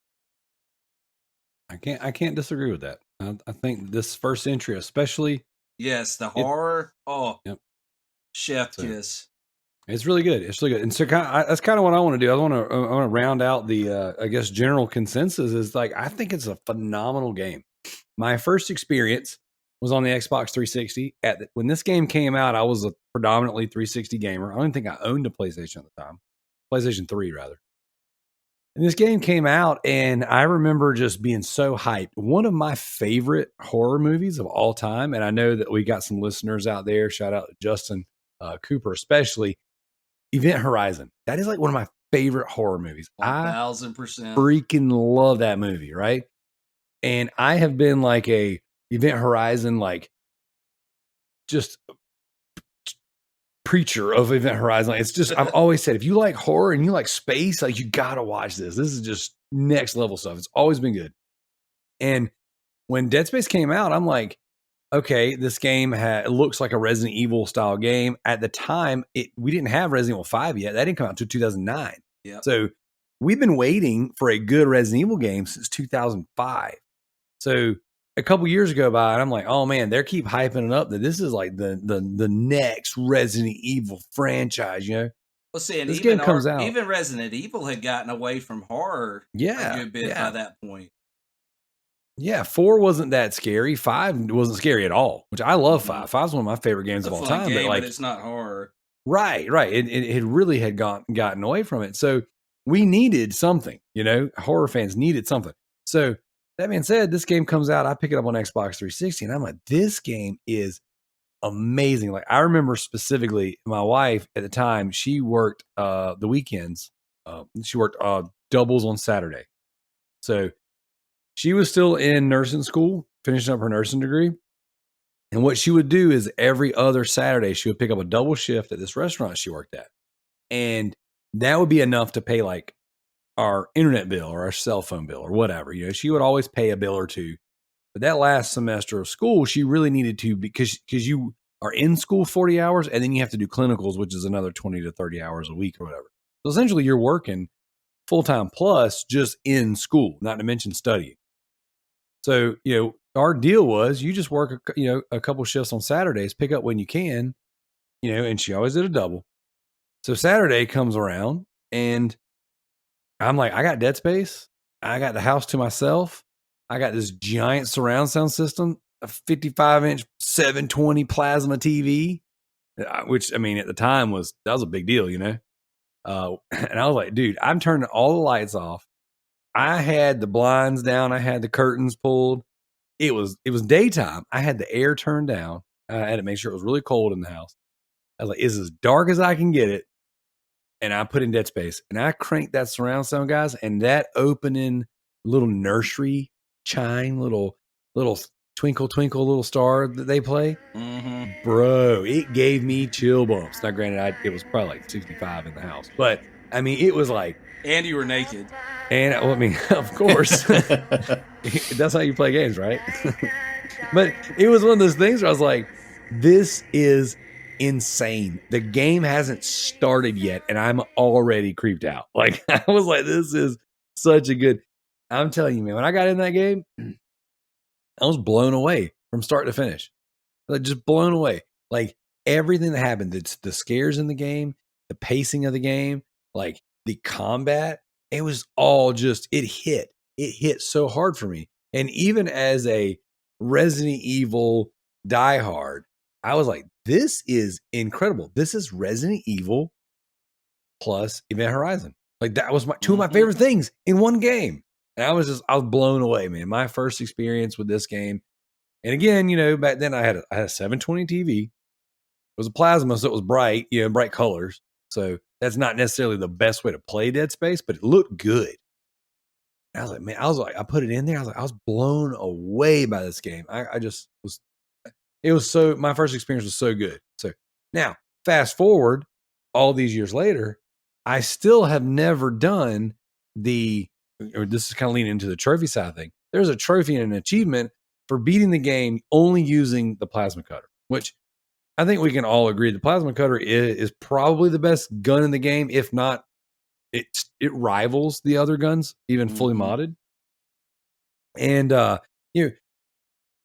I can't disagree with that. I think this first entry, especially, yes, the horror. Chef kiss. It's really good. It's really good. And so that's kind of what I want to do. I want to round out the I guess general consensus is like, I think it's a phenomenal game. My first experience was on the Xbox 360. When this game came out, I was a predominantly 360 gamer. I don't think I owned a PlayStation at the time. PlayStation 3 rather. And this game came out, and I remember just being so hyped. One of my favorite horror movies of all time, and I know that we got some listeners out there. Shout out to Justin Cooper, especially. Event Horizon. That is like one of my favorite horror movies. 1000%. Freaking love that movie, right? And I have been like a Event Horizon, like, just preacher of Event Horizon. It's just, I've always said, if you like horror and you like space, like, you gotta watch this. This is just next level stuff. It's always been good. And when Dead Space came out, I'm like, okay, this game it looks like a Resident Evil style game. At the time, we didn't have Resident Evil 5 yet. That didn't come out until 2009. Yep. So we've been waiting for a good Resident Evil game since 2005. So a couple years go by, and I'm like, oh man, they keep hyping it up that this is like the next Resident Evil franchise, you know? Well, see, and this even game comes out. even Resident Evil had gotten away from horror a good bit by that point. Yeah, 4 wasn't that scary. 5 wasn't scary at all, which I love 5. 5's one of my favorite games of all time. Game, but it's not horror. Right. It really had gotten away from it. So we needed something, you know, horror fans needed something. So that being said, this game comes out. I pick it up on Xbox 360, and I'm like, this game is amazing. Like, I remember specifically my wife at the time, she worked the weekends. She worked doubles on Saturday. So she was still in nursing school, finishing up her nursing degree. And what she would do is every other Saturday, she would pick up a double shift at this restaurant she worked at. And that would be enough to pay like our internet bill or our cell phone bill or whatever. You know, she would always pay a bill or two. But that last semester of school, she really needed to, because you are in school 40 hours and then you have to do clinicals, which is another 20 to 30 hours a week or whatever. So essentially you're working full-time plus just in school, not to mention studying. So, you know, our deal was you just work, a couple shifts on Saturdays, pick up when you can, you know, and she always did a double. So Saturday comes around and I'm like, I got Dead Space. I got the house to myself. I got this giant surround sound system, a 55-inch 720 plasma TV, which, I mean, at the time that was a big deal, you know? And I was like, dude, I'm turning all the lights off. I had the blinds down. I had the curtains pulled. It was daytime. I had the air turned down. I had to make sure it was really cold in the house. I was like, it's as dark as I can get it. And I put in Dead Space. And I cranked that surround sound, guys. And that opening little nursery chime, little twinkle, twinkle, little star that they play. Mm-hmm. Bro, it gave me chill bumps. Now, granted, it was probably like 65 in the house. But, I mean, it was like... And you were naked. And, well, I mean, of course. That's how you play games, right? But it was one of those things where I was like, this is insane. The game hasn't started yet, and I'm already creeped out. Like, I was like, this is such a good... I'm telling you, man, when I got in that game, I was blown away from start to finish. Like, just blown away. Like, everything that happened, the scares in the game, the pacing of the game, like, the combat, it was all just, it hit so hard for me. And even as a Resident Evil diehard, I was like, this is incredible. This is Resident Evil plus Event Horizon. Like, that was two of my favorite things in one game. And I was blown away, man. My first experience with this game. And again, you know, back then I had a 720 TV. It was a plasma, so it was bright, you know, bright colors. So that's not necessarily the best way to play Dead Space, but it looked good. And I was like, man, I put it in there. I was blown away by this game. I just was, it was so, my first experience was so good. So now, fast forward all these years later, I still have never done or this is kind of leaning into the trophy side thing. There's a trophy and an achievement for beating the game only using the plasma cutter, which I think we can all agree the plasma cutter is probably the best gun in the game. If not, it rivals the other guns, even fully modded. And, you know,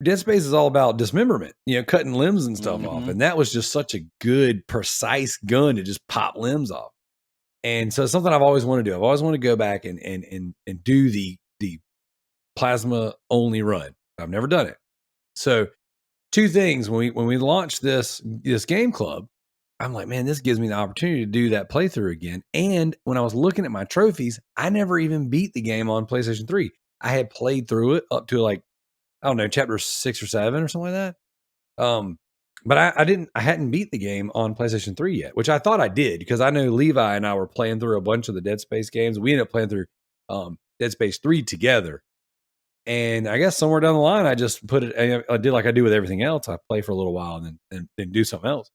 Dead Space is all about dismemberment, you know, cutting limbs and stuff off. And that was just such a good, precise gun to just pop limbs off. And so it's something I've always wanted to do. I've always wanted to go back and do the plasma only run. I've never done it. So two things, when we launched this game club, I'm like, man, this gives me the opportunity to do that playthrough again. And when I was looking at my trophies, I never even beat the game on PlayStation 3. I had played through it up to like, I don't know, chapter 6 or 7 or something like that. But I hadn't beat the game on PlayStation 3 yet, which I thought I did because I know Levi and I were playing through a bunch of the Dead Space games. We ended up playing through Dead Space 3 together. And I guess somewhere down the line, I just put it, I did like I do with everything else. I play for a little while and then do something else.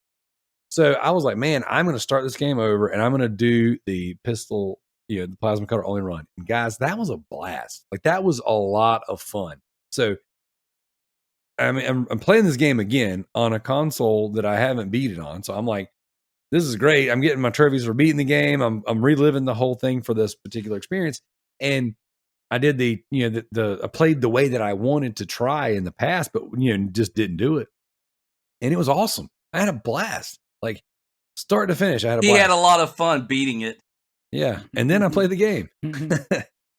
So I was like, man, I'm going to start this game over and I'm going to do the pistol, the plasma cutter only run. And guys, that was a blast. Like that was a lot of fun. So I mean, I'm playing this game again on a console that I haven't beat it on. So I'm like, this is great. I'm getting my trophies for beating the game. I'm reliving the whole thing for this particular experience. And I did I played the way that I wanted to try in the past, but just didn't do it. And it was awesome. I had a blast. Like start to finish, I had a blast. He had a lot of fun beating it. Yeah. And then I played the game.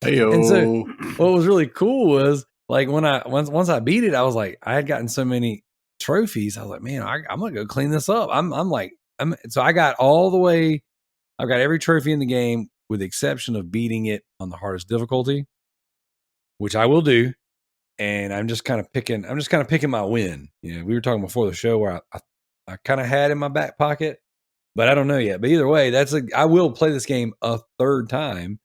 Hey-o. And so what was really cool was like when once I beat it, I was like, I had gotten so many trophies. I was like, man, I'm gonna go clean this up. So I got all the way. I've got every trophy in the game with the exception of beating it on the hardest difficulty, which I will do. And I'm just kind of picking my win. We were talking before the show where I kind of had in my back pocket, but I don't know yet. But either way, I will play this game a third time.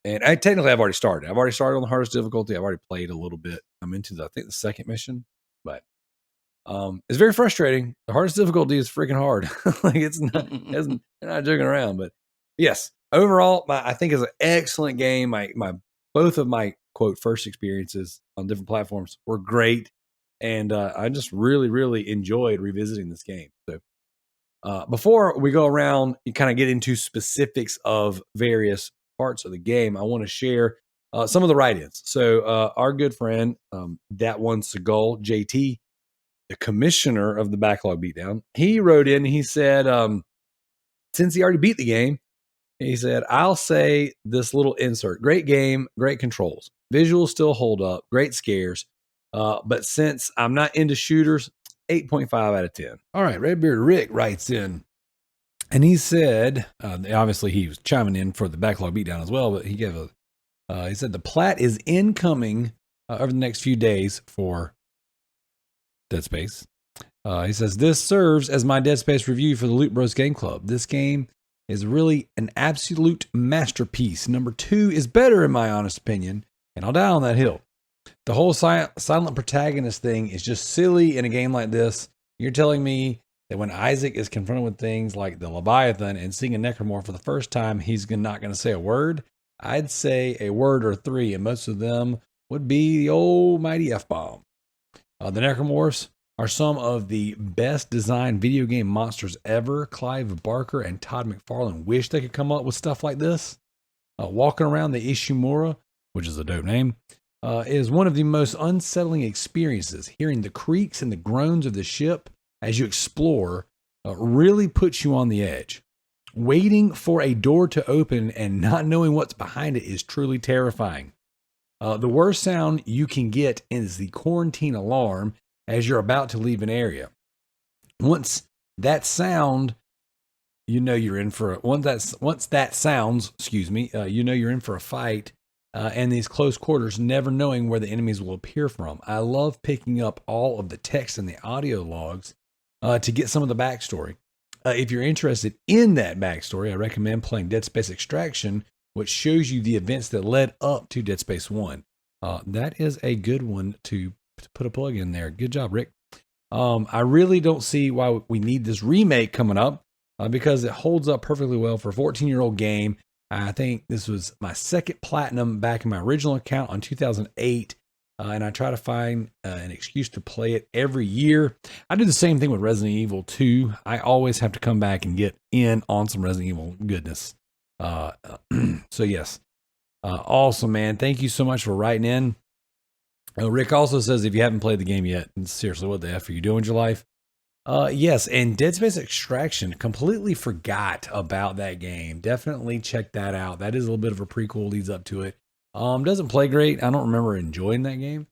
And I've already started. I've already started on the hardest difficulty. I've already played a little bit. I'm into I think the second mission, but it's very frustrating. The hardest difficulty is freaking hard. Like they're not joking around. But yes, overall, I think it's an excellent game. Both of my quote first experiences on different platforms were great, and I just really, really enjoyed revisiting this game. So before we go around and kind of get into specifics of various parts of the game, I want to share some of the write-ins. So our good friend, That One Seagull, JT, the commissioner of the Backlog Beatdown, he wrote in, he said, since he already beat the game, he said, I'll say this little insert. Great game, great controls. Visuals still hold up, great scares. But since I'm not into shooters, 8.5 out of 10. All right, Redbeard Rick writes in, and he said, obviously he was chiming in for the Backlog Beatdown as well, but he gave he said the plat is incoming over the next few days for Dead Space. He says, this serves as my Dead Space review for the Loot Bros Game Club. This game is really an absolute masterpiece. Number 2 is better in my honest opinion, and I'll die on that hill. The whole silent protagonist thing is just silly in a game like this. You're telling me that when Isaac is confronted with things like the Leviathan and seeing a necromorph for the first time, he's not going to say a word? I'd say a word or 3, and most of them would be the old mighty F-bomb. The necromorphs are some of the best designed video game monsters ever. Clive Barker and Todd McFarlane wish they could come up with stuff like this. Walking around the Ishimura, which is a dope name, is one of the most unsettling experiences. Hearing the creaks and the groans of the ship as you explore really puts you on the edge. Waiting for a door to open and not knowing what's behind it is truly terrifying. The worst sound you can get is the quarantine alarm as you're about to leave an area. Once that sound, you're in for once that sounds, you're in for a fight. And these close quarters, never knowing where the enemies will appear from. I love picking up all of the text and the audio logs to get some of the backstory. If you're interested in that backstory, I recommend playing Dead Space Extraction, which shows you the events that led up to Dead Space 1. That is a good one to put a plug in there. Good job, Rick. I really don't see why we need this remake coming up because it holds up perfectly well for a 14-year-old game. I think this was my second platinum back in my original account on 2008. And I try to find an excuse to play it every year. I do the same thing with Resident Evil 2. I always have to come back and get in on some Resident Evil goodness. So yes, awesome, man. Thank you so much for writing in. Rick also says, if you haven't played the game yet, seriously, what the F are you doing with your life? Yes, and Dead Space Extraction, completely forgot about that game. Definitely check that out. That is a little bit of a prequel, leads up to it. Doesn't play great. I don't remember enjoying that game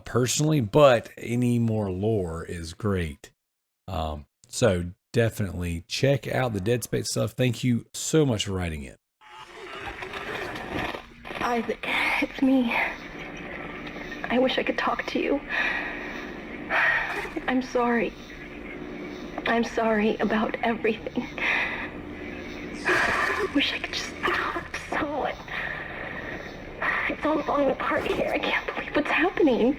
personally, but any more lore is great. So definitely check out the Dead Space stuff. Thank you so much for writing it. Isaac, it's me. I wish I could talk to you. I'm sorry. I'm sorry about everything. I wish I could just talk to someone. It's all falling apart here. I can't believe what's happening.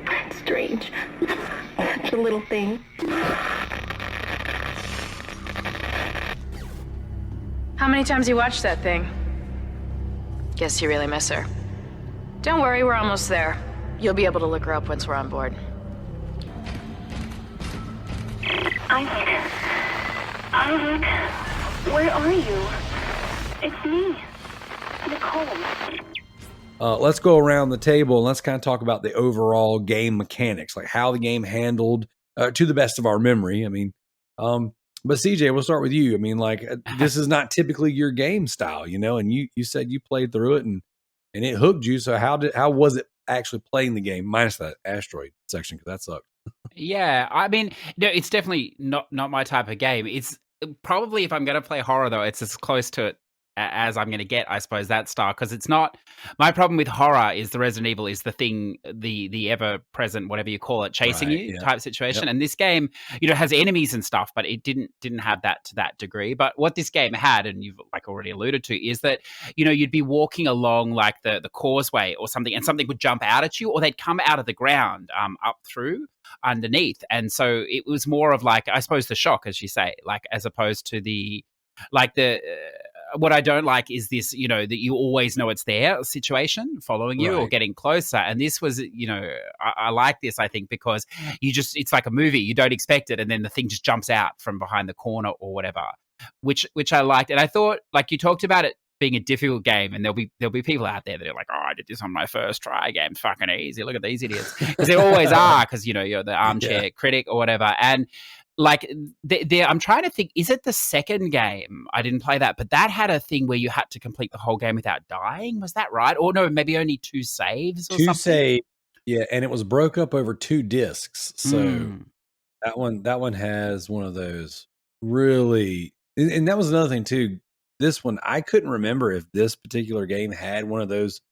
It's strange. Such such a little thing. How many times you watched that thing? Guess you really miss her. Don't worry, we're almost there. You'll be able to look her up once we're on board. Isaac, where are you? It's me, Nicole. Let's go around the table and let's kind of talk about the overall game mechanics, like how the game handled to the best of our memory. I mean, but CJ, we'll start with you. I mean, like this is not typically your game style, you know, and you said you played through it and it hooked you. So how was it actually playing the game minus that asteroid section? Because that sucked. Yeah, I mean, no, it's definitely not my type of game. It's probably, if I'm going to play horror, though, it's as close to it as I'm going to get, I suppose, that style. Because it's not, my problem with horror is the Resident Evil is the thing, the ever present, whatever you call it, chasing you type situation. And this game, you know, has enemies and stuff, but it didn't have that to that degree. But what this game had, and you've like already alluded to, is that, you know, you'd be walking along like the causeway or something, and something would jump out at you, or they'd come out of the ground up through underneath. And so it was more of like, I suppose, the shock, as you say, like as opposed to the what I don't like is this, you know, that you always know it's there situation following you or getting closer. And this was, you know, I like this, I think, because it's like a movie. You don't expect it. And then the thing just jumps out from behind the corner or whatever, which I liked. And I thought, like, you talked about it being a difficult game, and there'll be people out there that are like, oh, I did this on my first try. Game's fucking easy. Look at these idiots. Because they always are, because, you know, you're the armchair critic or whatever. And like, I'm trying to think, is it the second game? I didn't play that, but that had a thing where you had to complete the whole game without dying. Was that right? Or no, maybe only 2 saves or something? 2 saves. Yeah, and it was broke up over 2 discs. So that one has one of those really, and that was another thing too. This one, I couldn't remember if this particular game had one of those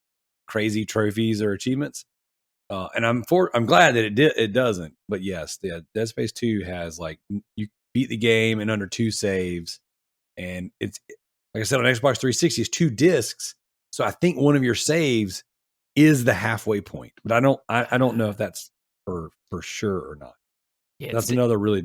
crazy trophies or achievements. And I'm glad that it doesn't. But yes, Dead Space 2 has, like, you beat the game in under 2 saves, and it's, like I said, on Xbox 360 is 2 discs. So I think one of your saves is the halfway point, but I don't know if that's for sure or not. Yeah, that's another really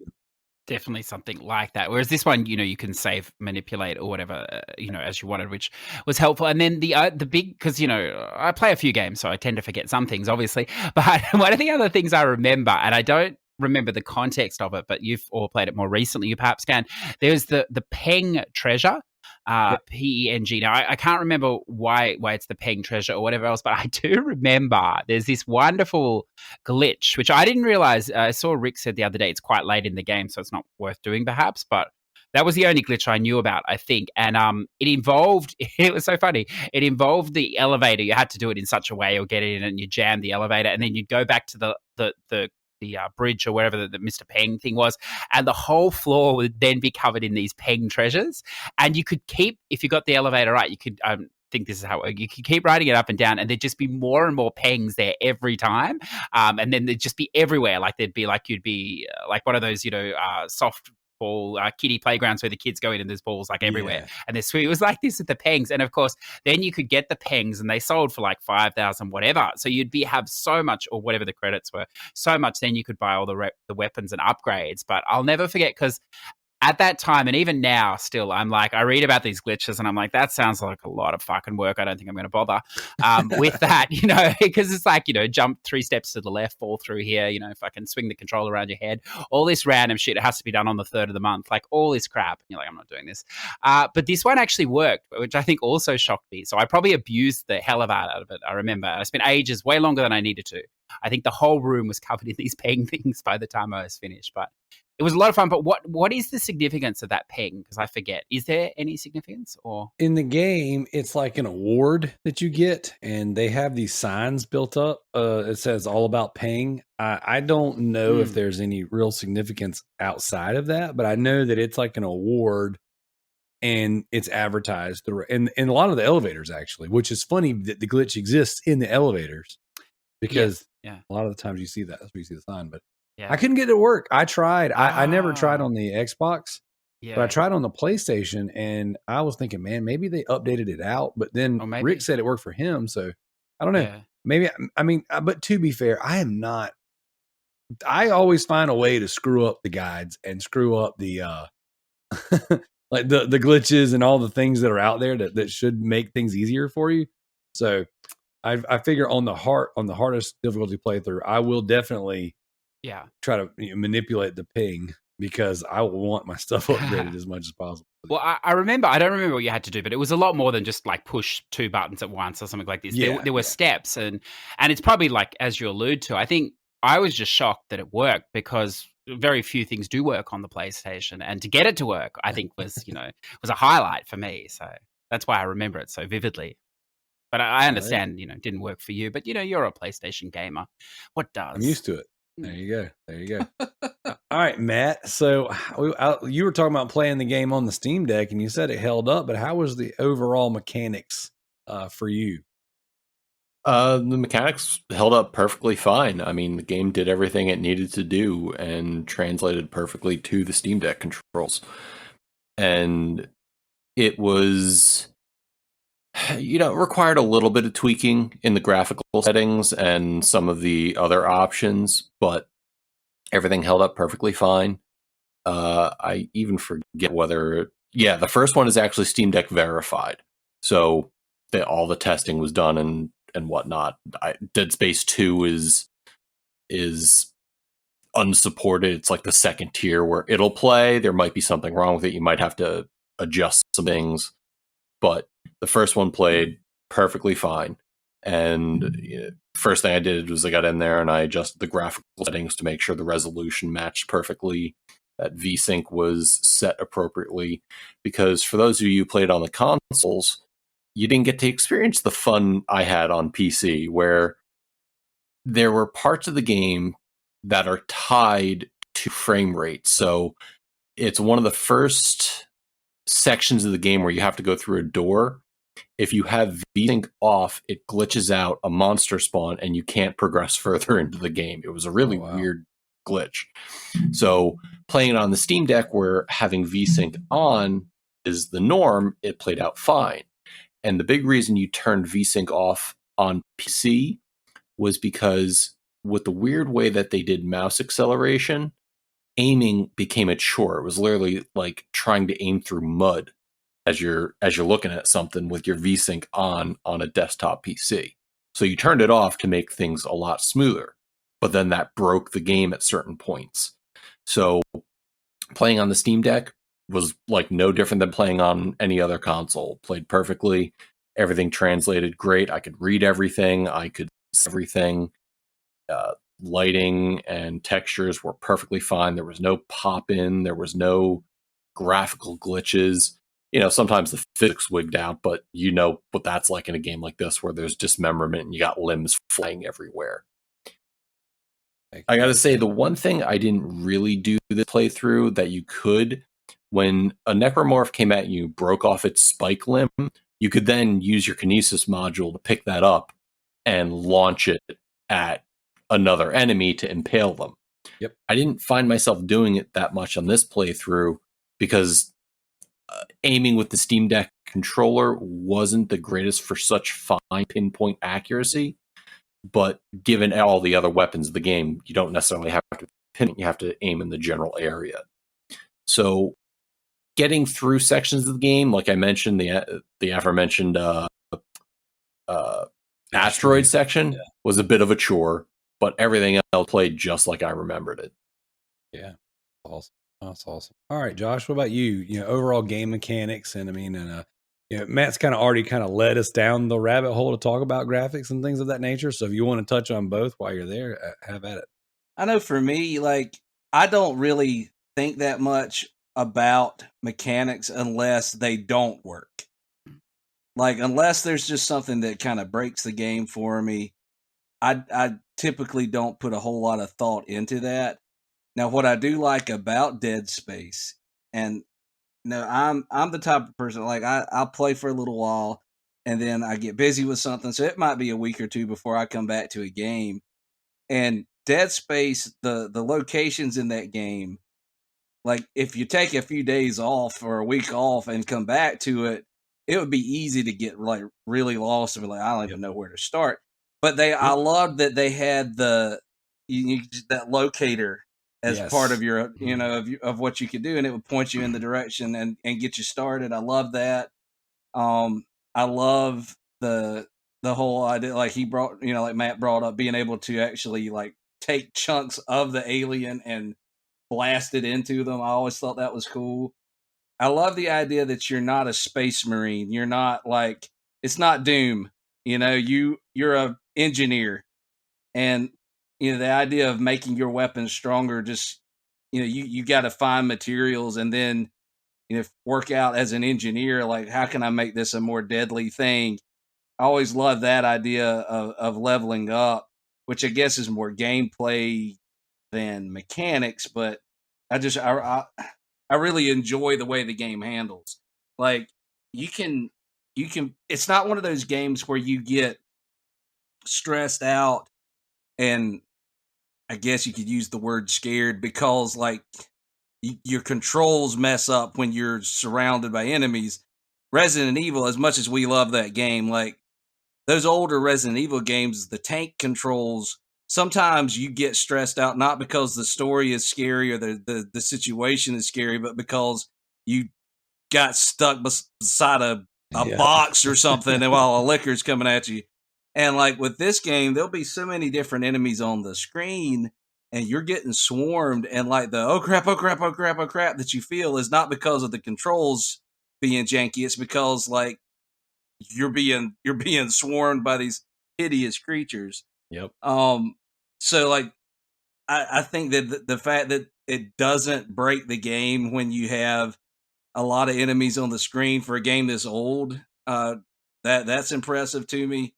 definitely something like that. Whereas this one, you know, you can save, manipulate, or whatever, you know, as you wanted, which was helpful. And then the big, because, you know, I play a few games, so I tend to forget some things, obviously. But one of the other things I remember, and I don't remember the context of it, but you've all played it more recently, you perhaps can. There's the Peng treasure. P-E-N-G. Now, I can't remember why it's the Peng treasure or whatever else, but I do remember there's this wonderful glitch, which I didn't realize. I saw Rick said the other day it's quite late in the game, so it's not worth doing perhaps, but that was the only glitch I knew about, I think. And it involved, it was so funny, it involved the elevator. You had to do it in such a way or get in and you jam the elevator, and then you'd go back to the bridge or wherever the Mr. Peng thing was, and the whole floor would then be covered in these Peng treasures. And you could keep, if you got the elevator right, you could think this is how you could keep riding it up and down, and there'd just be more and more Pengs there every time, and then they'd just be everywhere. Like there'd be like, you'd be like one of those, you know, soft ball kiddie playgrounds where the kids go in and there's balls like everywhere, and there's sweet. It was like this with the Pengs, and of course then you could get the Pengs and they sold for like 5,000 whatever, so you'd have so much, or whatever the credits were, so much, then you could buy all the weapons and upgrades. But I'll never forget, because at that time, and even now still, I'm like, I read about these glitches and I'm like, that sounds like a lot of fucking work. I don't think I'm going to bother with that, you know, because it's like, you know, jump 3 steps to the left, fall through here, you know, fucking swing the controller around your head, all this random shit. It has to be done on the 3rd of the month, like all this crap. And you're like, I'm not doing this. But this one actually worked, which I think also shocked me. So I probably abused the hell out of it. I remember I spent ages, way longer than I needed to. I think the whole room was covered in these Peng things by the time I was finished. But it was a lot of fun. But what is the significance of that Peng? Because I forget. Is there any significance? Or in the game, it's like an award that you get, and they have these signs built up. It says all about Peng. I don't know if there's any real significance outside of that, but I know that it's like an award, and it's advertised in a lot of the elevators, actually, which is funny that the glitch exists in the elevators, because a lot of the times you see that. That's where you see the sign. But I couldn't get it to work. I tried. I never tried on the Xbox, but I tried on the PlayStation, and I was thinking, man, maybe they updated it out. But then Rick said it worked for him, so I don't know. Maybe, I mean, but to be fair, I am not I always find a way to screw up the guides and screw up the like the glitches and all the things that are out there that should make things easier for you. So I figure on the hardest difficulty playthrough, I will definitely try to manipulate the ping because I want my stuff upgraded as much as possible. Well, I remember, I don't remember what you had to do, but it was a lot more than just like push 2 buttons at once or something like this. There were steps, and it's probably like, as you allude to, I think I was just shocked that it worked because very few things do work on the PlayStation, and to get it to work, I think was a highlight for me. So that's why I remember it so vividly. But I understand, it didn't work for you. But you're a PlayStation gamer. What does? I'm used to it. There you go. All right, Matt. So you were talking about playing the game on the Steam Deck, and you said it held up. But how was the overall mechanics for you? The mechanics held up perfectly fine. I mean, the game did everything it needed to do and translated perfectly to the Steam Deck controls. And it was, it required a little bit of tweaking in the graphical settings and some of the other options, but everything held up perfectly fine. I even forget whether, the first one is actually Steam Deck verified. So all the testing was done and whatnot. Dead Space 2 is unsupported. It's like the second tier where it'll play. There might be something wrong with it. You might have to adjust some things. But the first one played perfectly fine. And first thing I did was I got in there and I adjusted the graphical settings to make sure the resolution matched perfectly, that VSync was set appropriately. Because for those of you who played on the consoles, you didn't get to experience the fun I had on PC, where there were parts of the game that are tied to frame rate. So it's one of the first sections of the game where you have to go through a door. If you have VSync off, it glitches out a monster spawn and you can't progress further into the game. It was a really weird glitch. So playing it on the Steam Deck where having VSync on is the norm, it played out fine. And the big reason you turned VSync off on PC was because with the weird way that they did mouse acceleration, aiming became a chore. It was literally like trying to aim through mud as you're looking at something with your VSync on a desktop PC. So you turned it off to make things a lot smoother, but then that broke the game at certain points. So playing on the Steam Deck was like no different than playing on any other console. Played perfectly. Everything translated great. I could read everything. I could see everything. Lighting and textures were perfectly fine. There was no pop-in. There was no graphical glitches. Sometimes the physics wigged out, but you know what that's like in a game like this where there's dismemberment and you got limbs flying everywhere. I got to say, the one thing I didn't really do this playthrough that you could, when a necromorph came at you, broke off its spike limb, you could then use your kinesis module to pick that up and launch it at another enemy to impale them. Yep. I didn't find myself doing it that much on this playthrough because aiming with the Steam Deck controller wasn't the greatest for such fine pinpoint accuracy. But given all the other weapons of the game, you don't necessarily have to pin it. You have to aim in the general area. So getting through sections of the game, like I mentioned, the aforementioned asteroid section was a bit of a chore, but everything else played just like I remembered it. Yeah, awesome. That's awesome. All right, Josh, what about you? Overall game mechanics, and Matt's kind of already led us down the rabbit hole to talk about graphics and things of that nature. So if you want to touch on both while you're there, have at it. I know for me, I don't really think that much about mechanics unless they don't work. Unless there's just something that kind of breaks the game for me, I typically don't put a whole lot of thought into that. Now, what I do like about Dead Space, and I'm the type of person I'll play for a little while, and then I get busy with something, so it might be a week or two before I come back to a game. And Dead Space, the locations in that game, if you take a few days off or a week off and come back to it, it would be easy to get really lost and be I don't even know where to start. But I loved that they had the you that locator as part of your of what you could do, and it would point you in the direction and get you started. I love that. I love the whole idea, like he brought, like Matt brought up, being able to actually like take chunks of the alien and blast it into them. I always thought that was cool. I love the idea that you're not a space marine. You're not like, it's not Doom. You're a engineer, and the idea of making your weapons stronger, just you got to find materials and then work out as an engineer, like, how can I make this a more deadly thing? I always love that idea of leveling up, which I guess is more gameplay than mechanics, but I really enjoy the way the game handles. Like, you can it's not one of those games where you get stressed out, and I guess you could use the word scared, because like your controls mess up when you're surrounded by enemies. Resident Evil, as much as we love that game, like those older Resident Evil games, the tank controls, sometimes you get stressed out, not because the story is scary or the situation is scary, but because you got stuck beside a box or something and while a liquor's coming at you. And like with this game, there'll be so many different enemies on the screen, and you're getting swarmed, and like the oh crap that you feel is not because of the controls being janky. It's because like you're being swarmed by these hideous creatures. Yep. So like I think that the fact that it doesn't break the game when you have a lot of enemies on the screen for a game this old, that's impressive to me.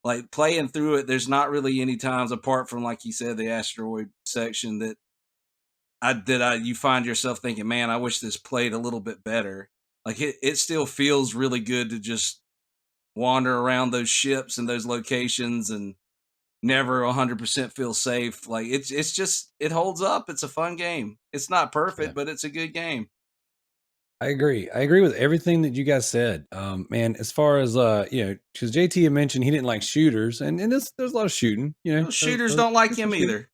Like playing through it, there's not really any times, apart from like you said, the asteroid section, that you find yourself thinking, man, I wish this played a little bit better. Like it still feels really good to just wander around those ships and those locations and never 100% feel safe. Like it's just, it holds up. It's a fun game. It's not perfect, but it's a good game. I agree with everything that you guys said. Man, as far as because JT had mentioned he didn't like shooters, and there's a lot of shooting. Shooters don't like him either.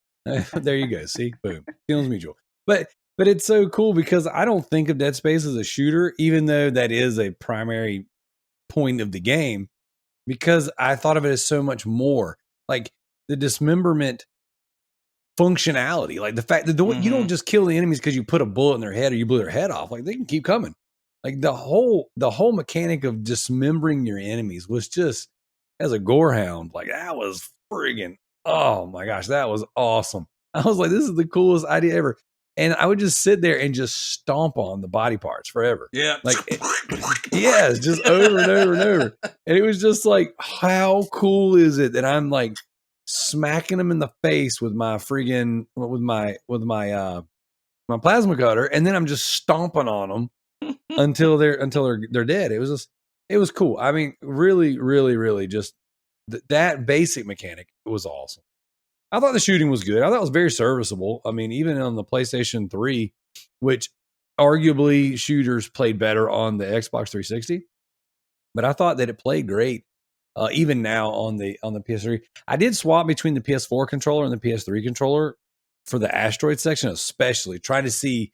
There you go. See, boom, feelings mutual. But it's so cool because I don't think of Dead Space as a shooter, even though that is a primary point of the game, because I thought of it as so much more. Like the dismemberment functionality, like the fact that you don't just kill the enemies because you put a bullet in their head or you blew their head off. Like they can keep coming. Like the whole mechanic of dismembering your enemies was just, as a gorehound, like that was friggin', oh my gosh, that was awesome. I was like, this is the coolest idea ever. And I would just sit there and just stomp on the body parts forever. Yeah. Like, yes, just over and over and over. And it was just like, how cool is it that I'm like smacking them in the face with my friggin' with my plasma cutter, and then I'm just stomping on them until they're dead. It was cool. I mean, really, really, really, just that basic mechanic was awesome. I thought the shooting was good. I thought it was very serviceable. I mean, even on the PlayStation 3, which arguably shooters played better on the Xbox 360, but I thought that it played great. Even now on the PS3, I did swap between the PS4 controller and the PS3 controller for the asteroid section, especially trying to see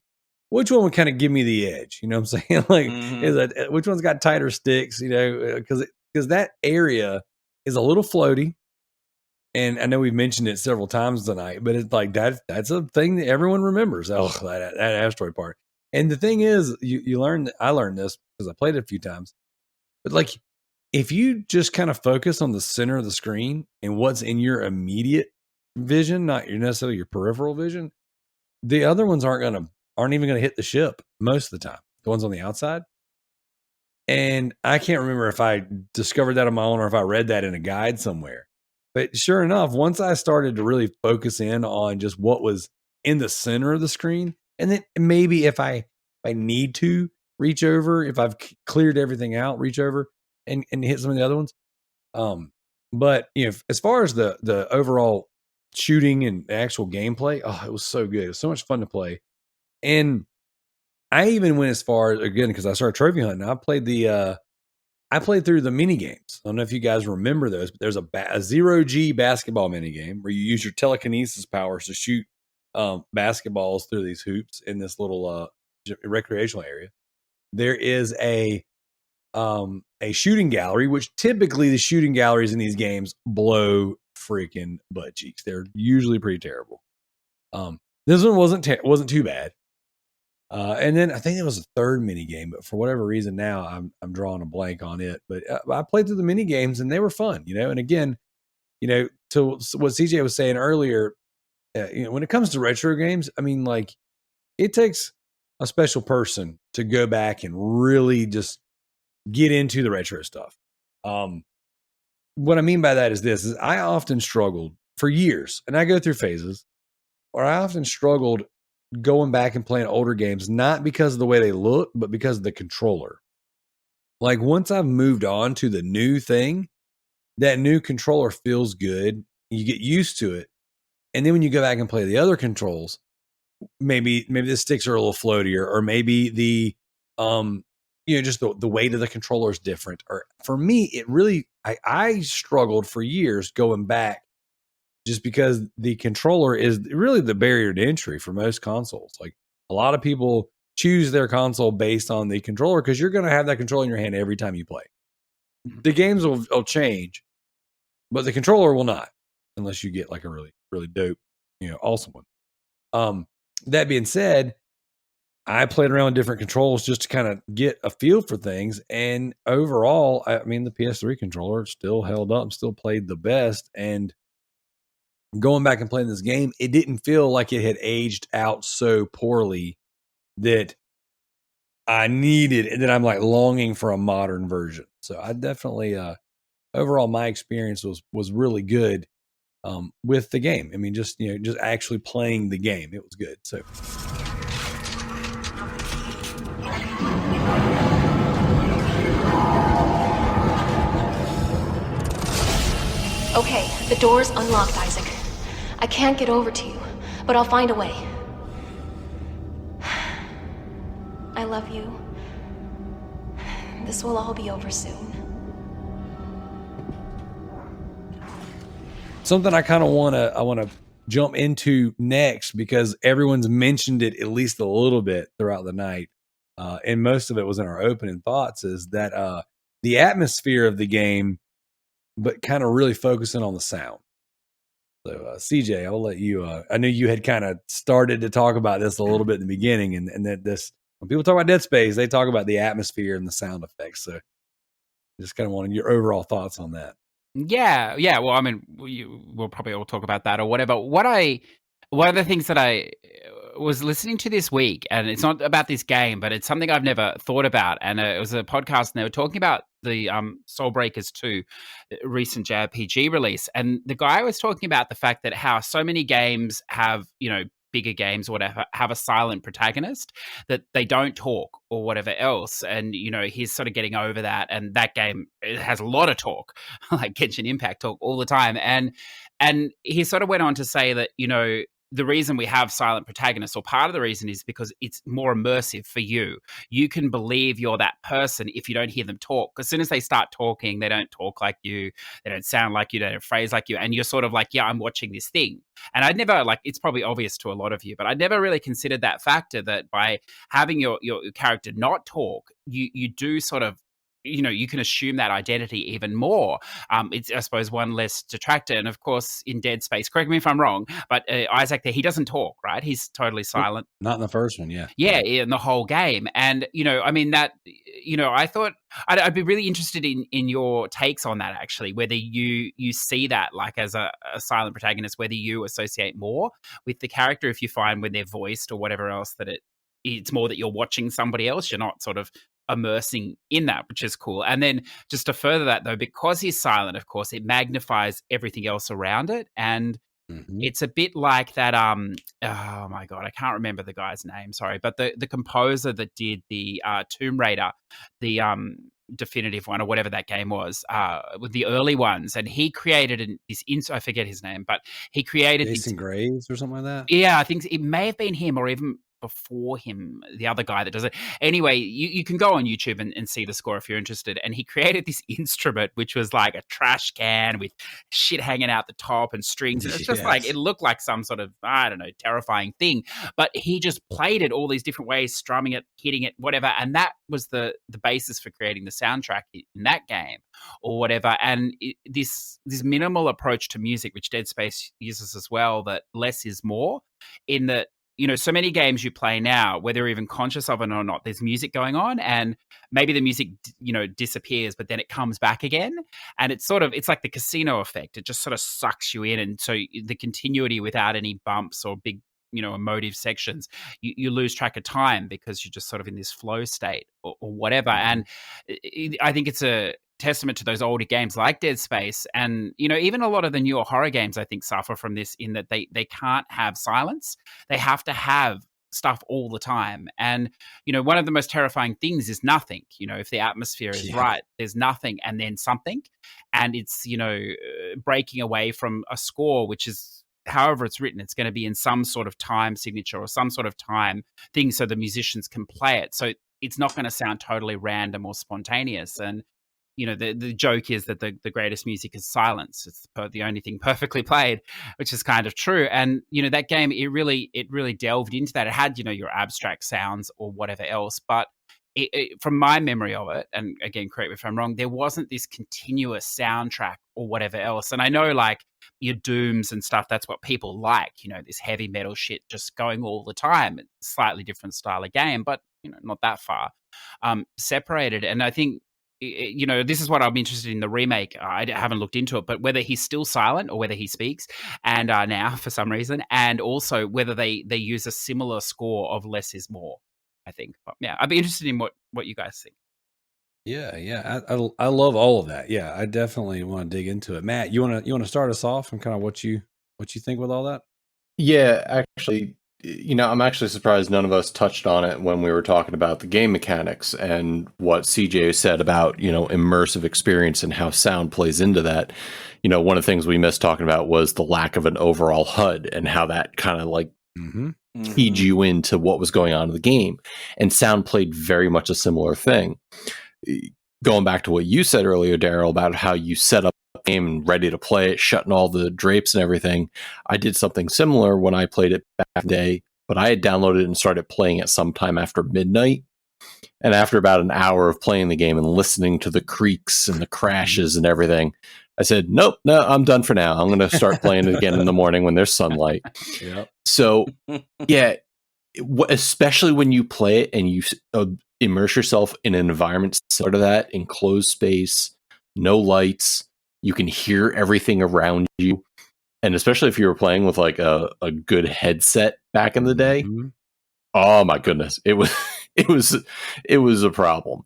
which one would kind of give me the edge. You know what I'm saying? Like, which one's got tighter sticks? Because that area is a little floaty, and I know we've mentioned it several times tonight, but it's like that's a thing that everyone remembers. Oh, that asteroid part. And the thing is, you learn. I learned this because I played it a few times, but like, if you just kind of focus on the center of the screen and what's in your immediate vision, not necessarily your peripheral vision, the other ones aren't even going to hit the ship most of the time, the ones on the outside. And I can't remember if I discovered that on my own or if I read that in a guide somewhere. But sure enough, once I started to really focus in on just what was in the center of the screen, and then maybe if I need to reach over, if I've cleared everything out, reach over and hit some of the other ones. But as far as the overall shooting and actual gameplay, it was so good. It was so much fun to play. And I even went as far, again, because I started trophy hunting. I played I played through the mini games. I don't know if you guys remember those, but there's a zero-G basketball mini game where you use your telekinesis powers to shoot basketballs through these hoops in this little recreational area. There is a shooting gallery, which typically the shooting galleries in these games blow freaking butt cheeks. They're usually pretty terrible. This one wasn't too bad. And then I think it was a third mini game, but for whatever reason now I'm drawing a blank on it. But I played through the mini games and they were fun, And again, to what CJ was saying earlier, when it comes to retro games, I mean, like it takes a special person to go back and really just get into the retro stuff. What I mean by that is I often struggled for years, and I go through phases where I often struggled going back and playing older games, not because of the way they look, but because of the controller. Like once I've moved on to the new thing, that new controller feels good. You get used to it. And then when you go back and play the other controls, maybe the sticks are a little floatier, or maybe the just the weight of the controller is different. Or for me, it really I struggled for years going back just because the controller is really the barrier to entry for most consoles. Like a lot of people choose their console based on the controller because you're going to have that controller in your hand every time you play. The games will change, but the controller will not, unless you get like a really, really dope, awesome one. That being said, I played around with different controls just to kind of get a feel for things. And overall, I mean, the PS3 controller still held up, still played the best. And going back and playing this game, it didn't feel like it had aged out so poorly that I needed, and then I'm like longing for a modern version. So I definitely, overall, my experience was really good with the game. I mean, just actually playing the game, it was good. So. Okay, the door's unlocked, Isaac. I can't get over to you, but I'll find a way. I love you. This will all be over soon. Something I kind of want to jump into next, because everyone's mentioned it at least a little bit throughout the night, and most of it was in our opening thoughts, is that the atmosphere of the game, but kind of really focusing on the sound. So CJ, I'll let you. I knew you had kind of started to talk about this a little bit in the beginning, and that this, when people talk about Dead Space, they talk about the atmosphere and the sound effects. So just kind of wanted your overall thoughts on that. Yeah. Well, I mean, we'll probably all talk about that or whatever. One of the things that I was listening to this week, and it's not about this game, but it's something I've never thought about. And it was a podcast, and they were talking about the Soul Breakers 2 recent JRPG release. And the guy was talking about the fact that how so many games have, bigger games or whatever, have a silent protagonist, that they don't talk or whatever else. And, he's sort of getting over that. And that game, it has a lot of talk, like Genshin Impact talk all the time. And he sort of went on to say that, the reason we have silent protagonists, or part of the reason, is because it's more immersive for you. You can believe you're that person if you don't hear them talk. As soon as they start talking, they don't talk like you, they don't sound like you, they don't phrase like you, and you're sort of like, yeah, I'm watching this thing. And I'd never, it's probably obvious to a lot of you, but I never really considered that factor, that by having your character not talk, you do sort of, you can assume that identity even more. It's, I suppose, one less detractor. And of course, in Dead Space, correct me if I'm wrong, but Isaac there, he doesn't talk, right? He's totally silent. Not in the first one, yeah. Yeah, in the whole game. And, I mean, that, I thought I'd be really interested in your takes on that, actually, whether you see that like as a silent protagonist, whether you associate more with the character, if you find when they're voiced or whatever else that it's more that you're watching somebody else, you're not sort of immersing in that, which is cool. And then just to further that, though, because he's silent, of course, it magnifies everything else around it. And it's a bit like that, oh my God, I can't remember the guy's name, sorry, but the composer that did the Tomb Raider, the definitive one or whatever that game was, with the early ones, and he created I forget his name, but he created Jason Graves or something like that. Yeah, I think it may have been him, or even before him, the other guy that does it. Anyway, you can go on YouTube and see the score if you're interested. And he created this instrument, which was like a trash can with shit hanging out the top and strings. And it's just like, it looked like some sort of, I don't know, terrifying thing. But he just played it all these different ways, strumming it, hitting it, whatever. And that was the basis for creating the soundtrack in that game or whatever. And this minimal approach to music, which Dead Space uses as well, that less is more, in that, you know, so many games you play now, whether you're even conscious of it or not, there's music going on, and maybe the music, you know, disappears, but then it comes back again. And it's like the casino effect. It just sort of sucks you in. And so the continuity without any bumps or big, you know, emotive sections, you lose track of time because you're just sort of in this flow state or whatever. And I think it's a testament to those older games like Dead Space, and, you know, even a lot of the newer horror games I think suffer from this, in that they can't have silence. They have to have stuff all the time. And, you know, one of the most terrifying things is nothing. You know, if the atmosphere is right, there's nothing and then something, and it's, you know, breaking away from a score, which is, however it's written, it's going to be in some sort of time signature or some sort of time thing so the musicians can play it. So it's not going to sound totally random or spontaneous. And, you know, the joke is that the greatest music is silence. It's the only thing perfectly played, which is kind of true. And, you know, that game, it really delved into that. It had, you know, your abstract sounds or whatever else, but from my memory of it, and again, correct me if I'm wrong, there wasn't this continuous soundtrack or whatever else. And I know, like, your Dooms and stuff, that's what people like, you know, this heavy metal shit just going all the time. It's a slightly different style of game, but, you know, not that far separated. And I think, you know, this is what I'm interested in the remake. I haven't looked into it, but whether he's still silent or whether he speaks, and now for some reason, and also whether they use a similar score of less is more, I think. But yeah, I'd be interested in what you guys think. Yeah. I love all of that. Yeah, I definitely want to dig into it. Matt, you want to start us off and kind of what you think with all that? Yeah, actually, you know, I'm actually surprised none of us touched on it when we were talking about the game mechanics and what CJ said about, you know, immersive experience and how sound plays into that. You know, one of the things we missed talking about was the lack of an overall HUD and how that kind of like keyed you into what was going on in the game. And sound played very much a similar thing. Going back to what you said earlier, Darrell, about how you set up a game and ready to play it, shutting all the drapes and everything. I did something similar when I played it back in the day, but I had downloaded it and started playing it sometime after midnight. And after about an hour of playing the game and listening to the creaks and the crashes and everything, I said, nope, no, I'm done for now. I'm going to start playing it again in the morning when there's sunlight. Yep. So, yeah, especially when you play it and you immerse yourself in an environment similar to that, enclosed space, no lights, you can hear everything around you. And especially if you were playing with like a good headset back in the day, oh my goodness, it was a problem.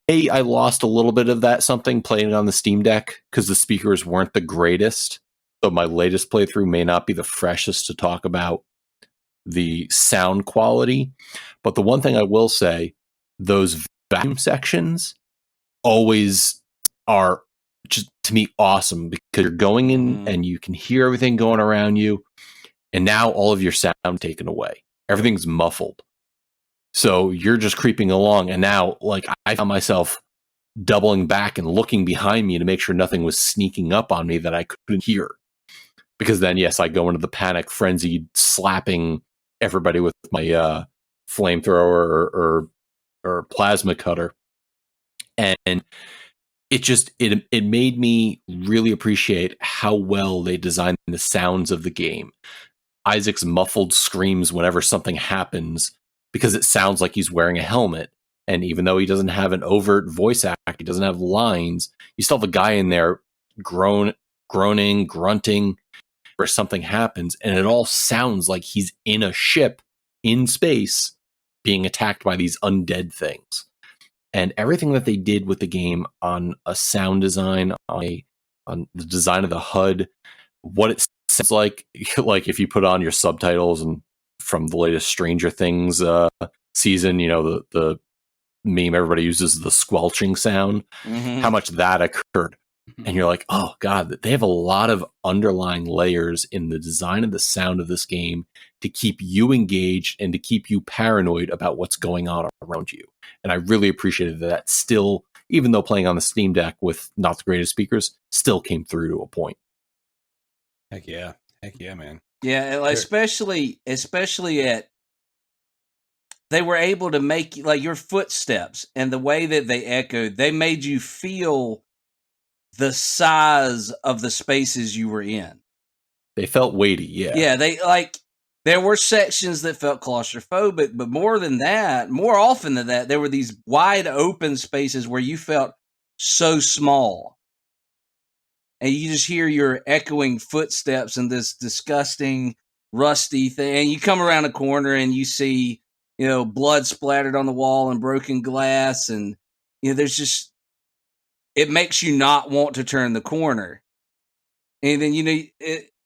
I lost a little bit of that something playing on the Steam Deck because the speakers weren't the greatest. So my latest playthrough may not be the freshest to talk about the sound quality. But the one thing I will say, those vacuum sections always are just, to me, awesome because you're going in and you can hear everything going around you. And now all of your sound taken away. Everything's muffled. So you're just creeping along. And now, like, I found myself doubling back and looking behind me to make sure nothing was sneaking up on me that I couldn't hear. Because then, yes, I go into the panic frenzy, slapping everybody with my flamethrower or plasma cutter. And it made me really appreciate how well they designed the sounds of the game. Isaac's muffled screams whenever something happens because it sounds like he's wearing a helmet. And even though he doesn't have an overt voice act, he doesn't have lines, you still have a guy in there groaning, grunting, where something happens. And it all sounds like he's in a ship in space being attacked by these undead things. And everything that they did with the game on a sound design, on the design of the HUD, what it sounds like if you put on your subtitles and from the latest Stranger Things season, you know, the meme everybody uses, the squelching sound, how much that occurred And you're like, oh God, they have a lot of underlying layers in the design and the sound of this game to keep you engaged and to keep you paranoid about what's going on around you. And I really appreciated that still, even though playing on the Steam Deck with not the greatest speakers, still came through to a point. Heck yeah, man. Yeah, like, especially at, they were able to make like your footsteps and the way that they echoed, they made you feel the size of the spaces you were in. They felt weighty, yeah. Yeah, they like, there were sections that felt claustrophobic, but more often than that, there were these wide open spaces where you felt so small. And you just hear your echoing footsteps in this disgusting, rusty thing. And you come around a corner and you see, blood splattered on the wall and broken glass. And, there's just, it makes you not want to turn the corner. And then,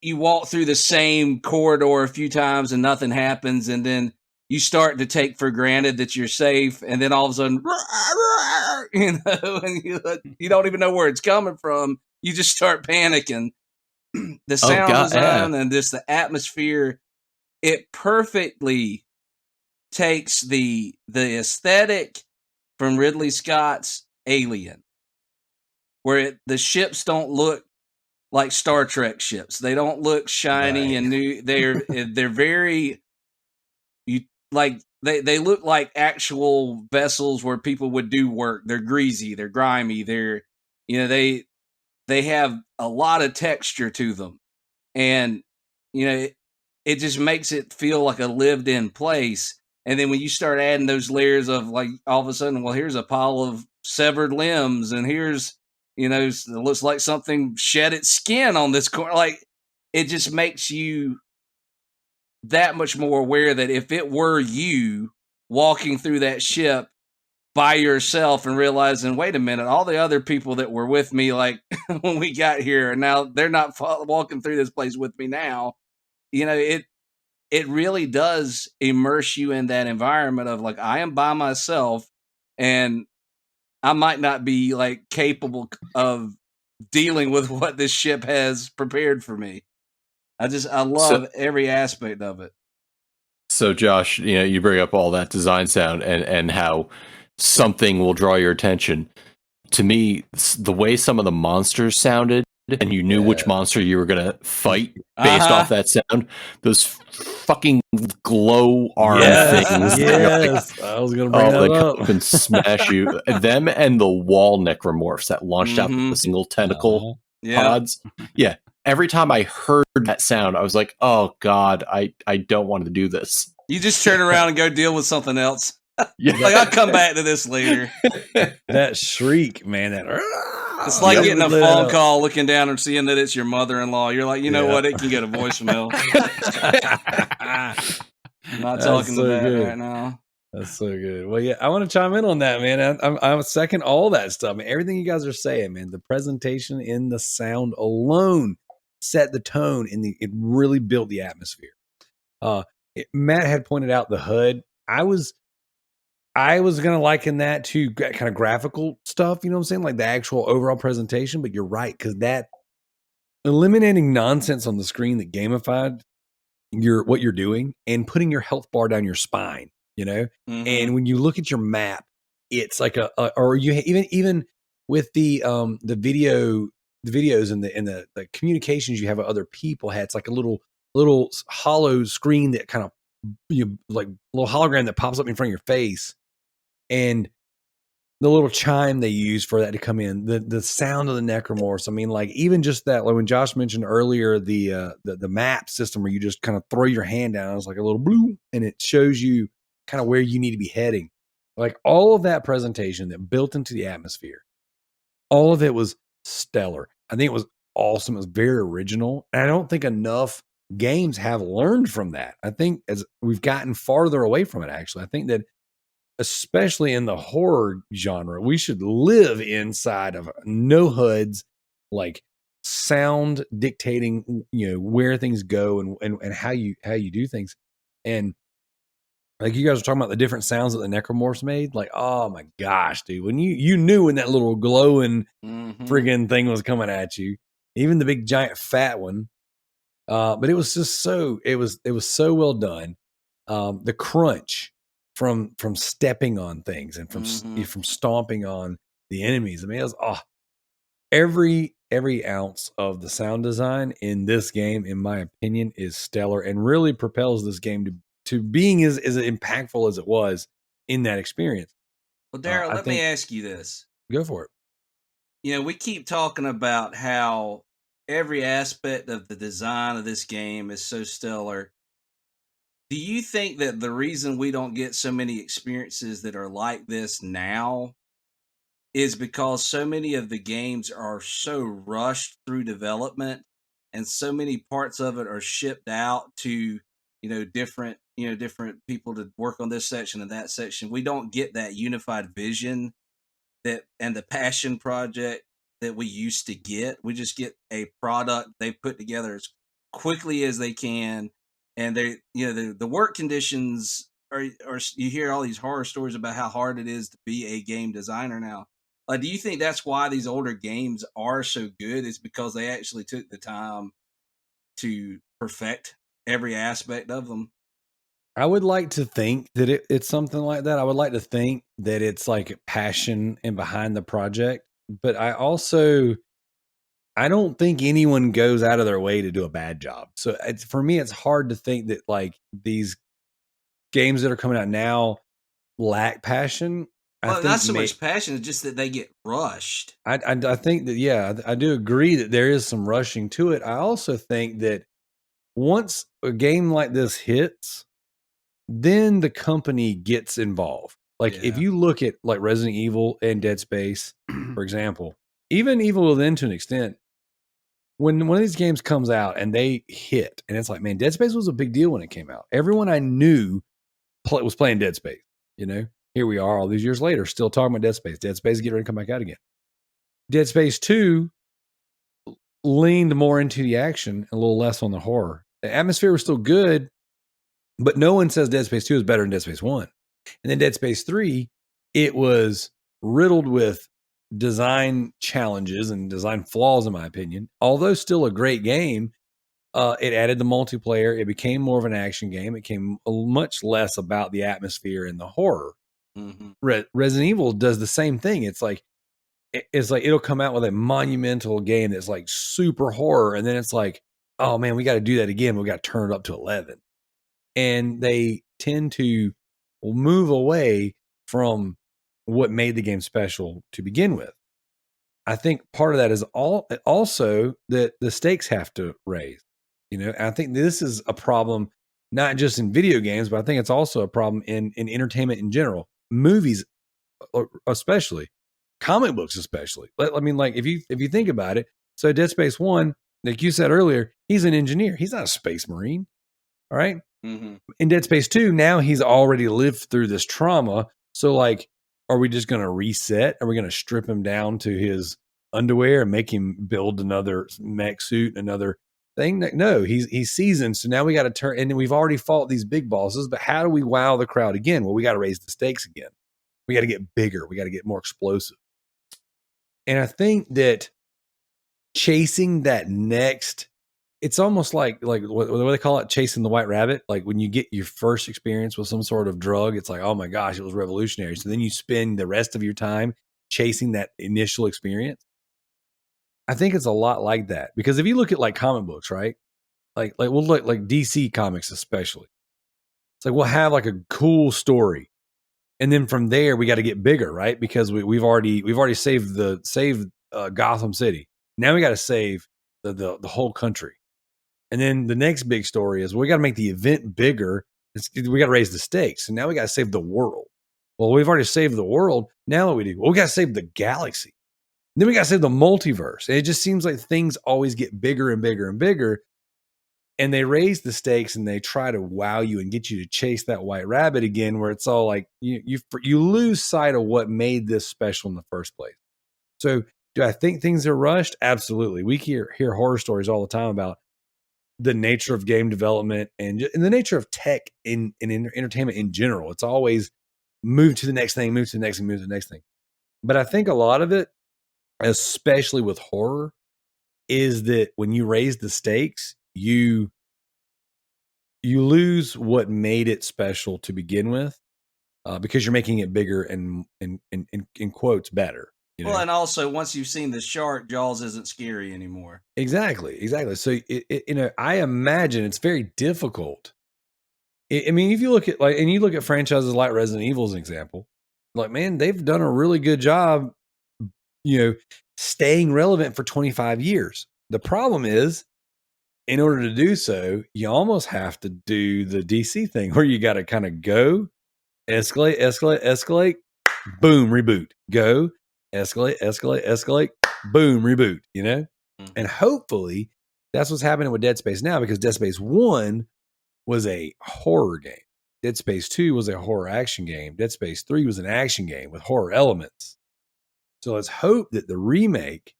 you walk through the same corridor a few times and nothing happens. And then you start to take for granted that you're safe. And then all of a sudden, and you don't even know where it's coming from. You just start panicking. The sound design and just the atmosphere, it perfectly takes the aesthetic from Ridley Scott's Alien, where the ships don't look like Star Trek ships. They don't look shiny and new. They're very, they look like actual vessels where people would do work. They're greasy, they're grimy, they have a lot of texture to them. And, it just makes it feel like a lived in place. And then when you start adding those layers of like, all of a sudden, well, here's a pile of severed limbs and here's, it looks like something shed its skin on this corner. Like, it just makes you that much more aware that if it were you walking through that ship by yourself and realizing, wait a minute, all the other people that were with me, like when we got here, and now they're not walking through this place with me now. It really does immerse you in that environment of like, I am by myself and I might not be like capable of dealing with what this ship has prepared for me. I love every aspect of it. So Josh, you bring up all that design sound and how something will draw your attention. To me, the way some of the monsters sounded, and you knew which monster you were going to fight based off that sound, those fucking glow arm things. Yes, I was going to bring that up. And smash you. Them and the wall necromorphs that launched out with the single tentacle pods. Yeah. Every time I heard that sound, I was like, oh God, I don't want to do this. You just turn around and go deal with something else. Like, I'll come back to this later. That shriek, man. It's like getting a phone call, looking down and seeing that it's your mother-in-law. You're like, you know what? It can get a voicemail. I'm not talking to that right now. That's so good. Well, yeah, I want to chime in on that, man. I'm second all that stuff. I mean, everything you guys are saying, man. The presentation in the sound alone set the tone, and it really built the atmosphere. Matt had pointed out the HUD. I was going to liken that to kind of graphical stuff, you know what I'm saying? Like the actual overall presentation, but you're right, because that eliminating nonsense on the screen that gamified what you're doing and putting your health bar down your spine, And when you look at your map, it's like or you even with the videos and the communications you have with other people, it's like a little hollow screen that kind of, like a little hologram that pops up in front of your face. And the little chime they use for that to come in, the sound of the necromorphs. I mean, like even just that, like when Josh mentioned earlier, the map system where you just kind of throw your hand down, it's like a little blue, and it shows you kind of where you need to be heading. Like all of that presentation that built into the atmosphere, all of it was stellar. I think it was awesome. It was very original. And I don't think enough games have learned from that. I think as we've gotten farther away from it, actually, I think that especially in the horror genre, we should live inside of no HUDs, like sound dictating, where things go and how you do things. And Like you guys were talking about the different sounds that the necromorphs made. Like, oh my gosh, dude. When you knew when that little glowing friggin' thing was coming at you, even the big giant fat one. But it was just it was so well done. The crunch from stepping on things and from stomping on the enemies. I mean, it was every ounce of the sound design in this game, in my opinion, is stellar and really propels this game to being as impactful as it was in that experience. Well, Darrell, let me ask you this. Go for it. You know, we keep talking about how every aspect of the design of this game is so stellar. Do you think that the reason we don't get so many experiences that are like this now is because so many of the games are so rushed through development and so many parts of it are shipped out to, different people to work on this section and that section? We don't get that unified vision and the passion project that we used to get. We just get a product they put together as quickly as they can, and the work conditions are. You hear all these horror stories about how hard it is to be a game designer now. Do you think that's why these older games are so good? Is because they actually took the time to perfect every aspect of them? I would like to think that it's something like that. I would like to think that it's like passion and behind the project, but I don't think anyone goes out of their way to do a bad job. So for me, it's hard to think that like these games that are coming out now lack passion. Well, not so much passion; it's just that they get rushed. I think that, yeah, I do agree that there is some rushing to it. I also think that once a game like this hits, then the company gets involved. Like if you look at like Resident Evil and Dead Space, for example, even Evil Within to an extent, when one of these games comes out and they hit, and it's like, man, Dead Space was a big deal when it came out. Everyone I knew was playing Dead Space. Here we are all these years later, still talking about Dead Space. Dead Space is getting ready to come back out again. Dead Space 2 leaned more into the action and a little less on the horror. The atmosphere was still good, but no one says Dead Space 2 is better than Dead Space 1. And then Dead Space 3, it was riddled with design challenges and design flaws, in my opinion. Although still a great game, it added the multiplayer. It became more of an action game. It became much less about the atmosphere and the horror. Resident Evil does the same thing. It's like it'll come out with a monumental game that's like super horror, and then it's like, oh man, we got to do that again. We got to turn it up to 11. And they tend to move away from what made the game special to begin with. I think part of that is also that the stakes have to raise. I think this is a problem not just in video games, but I think it's also a problem in entertainment in general. Movies, especially, comic books, especially. I mean, like if you think about it, so Dead Space 1, like you said earlier, he's an engineer. He's not a space marine. All right. In Dead Space 2, now he's already lived through this trauma. So, like, are we just going to reset? Are we going to strip him down to his underwear and make him build another mech suit, another thing? No, he's seasoned. So now we got to turn, and we've already fought these big bosses, but how do we wow the crowd again? Well, we got to raise the stakes again. We got to get bigger. We got to get more explosive. And I think that chasing that next, it's almost like what do they call it? Chasing the white rabbit. Like when you get your first experience with some sort of drug, it's like, oh my gosh, it was revolutionary. So then you spend the rest of your time chasing that initial experience. I think it's a lot like that, because if you look at like comic books, right? Like we'll look like DC comics, especially. It's like we'll have like a cool story, and then from there we got to get bigger, right? Because we've already saved Gotham City. Now we got to save the whole country. And then the next big story is we got to make the event bigger. We got to raise the stakes. And now we got to save the world. Well, we've already saved the world. Now what we do? Well, we got to save the galaxy. And then we got to save the multiverse. And it just seems like things always get bigger and bigger and bigger. And they raise the stakes and they try to wow you and get you to chase that white rabbit again, where it's all like you lose sight of what made this special in the first place. So do I think things are rushed? Absolutely. We hear horror stories all the time about the nature of game development and the nature of tech in entertainment in general. It's always move to the next thing, move to the next thing, move to the next thing. But I think a lot of it, especially with horror, is that when you raise the stakes, you lose what made it special to begin with, because you're making it bigger and in quotes better. Well, and also once you've seen the shark, Jaws isn't scary anymore. Exactly. So I imagine it's very difficult. I mean, if you look at franchises like Resident Evil as an example, like, man, they've done a really good job, staying relevant for 25 years. The problem is, in order to do so, you almost have to do the DC thing where you got to kind of go, escalate, boom, reboot, go, escalate, boom, reboot, And hopefully that's what's happening with Dead Space now, because Dead Space 1 was a horror game. Dead Space 2 was a horror action game. Dead Space 3 was an action game with horror elements. So let's hope that the remake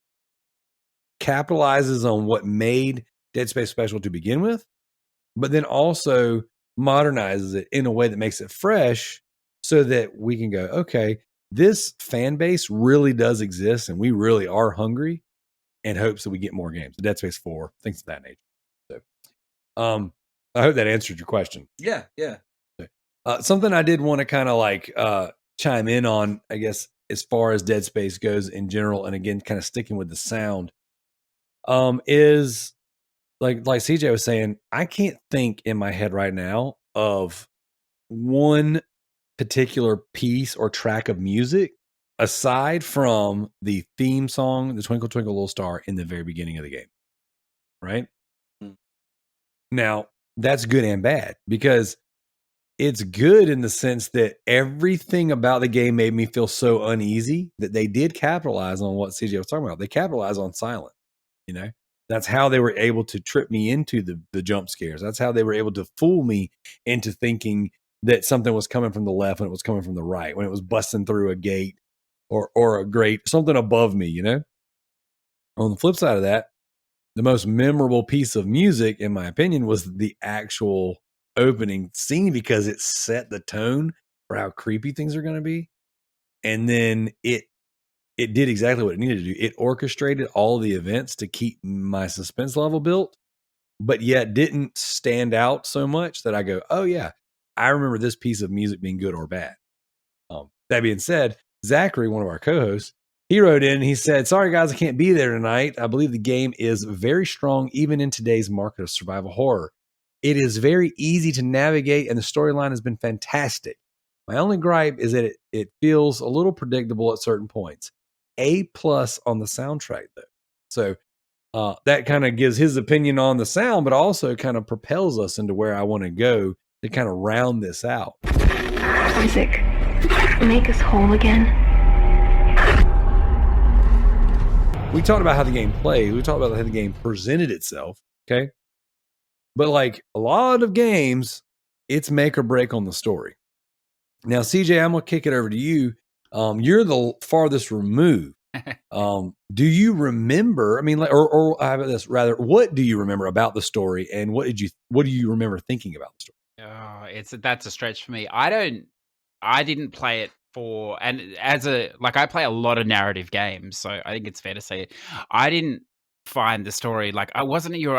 capitalizes on what made Dead Space special to begin with, but then also modernizes it in a way that makes it fresh, so that we can go, okay, this fan base really does exist and we really are hungry, and hopes that we get more games. Dead Space 4, things of that nature. So, I hope that answered your question. Yeah. Something I did want to kind of chime in on, I guess, as far as Dead Space goes in general, and again, kind of sticking with the sound, is like CJ was saying, I can't think in my head right now of one particular piece or track of music aside from the theme song, the Twinkle Twinkle Little Star, in the very beginning of the game. Right? Now, that's good and bad, because it's good in the sense that everything about the game made me feel so uneasy that they did capitalize on what CJ was talking about. They capitalized on silence. That's how they were able to trip me into the jump scares. That's how they were able to fool me into thinking that something was coming from the left when it was coming from the right, when it was busting through a gate or a grate, something above me, On the flip side of that, the most memorable piece of music, in my opinion, was the actual opening scene, because it set the tone for how creepy things are going to be. And then it did exactly what it needed to do. It orchestrated all the events to keep my suspense level built, but yet didn't stand out so much that I go, oh yeah, I remember this piece of music being good or bad. That being said, Zachary, one of our co-hosts, he wrote in and he said, sorry guys, I can't be there tonight. I believe the game is very strong, even in today's market of survival horror. It is very easy to navigate and the storyline has been fantastic. My only gripe is that it feels a little predictable at certain points. A+ on the soundtrack though. So that kind of gives his opinion on the sound, but also kind of propels us into where I want to go to kind of round this out. Isaac, make us whole again. We talked about how the game played. We talked about how the game presented itself. Okay. But like a lot of games, it's make or break on the story. Now, CJ, I'm going to kick it over to you. You're the farthest removed. Do you remember, I mean, or how about this, rather, what do you remember about the story, and what do you remember thinking about the story? Oh, that's a stretch for me. I didn't play it and I play a lot of narrative games, so I think it's fair to say I didn't find the story wasn't you're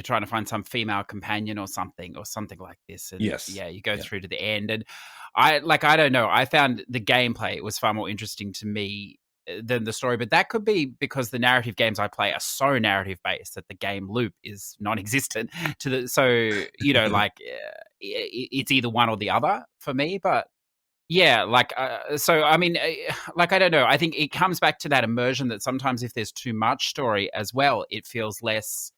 trying to find some female companion or something like this, and yes, you go through to the end, and I don't know, I found the gameplay was far more interesting to me than the story, but that could be because the narrative games I play are so narrative based that the game loop is non-existent it's either one or the other for me. But yeah, I mean, I don't know. I think it comes back to that immersion that sometimes if there's too much story as well, it feels less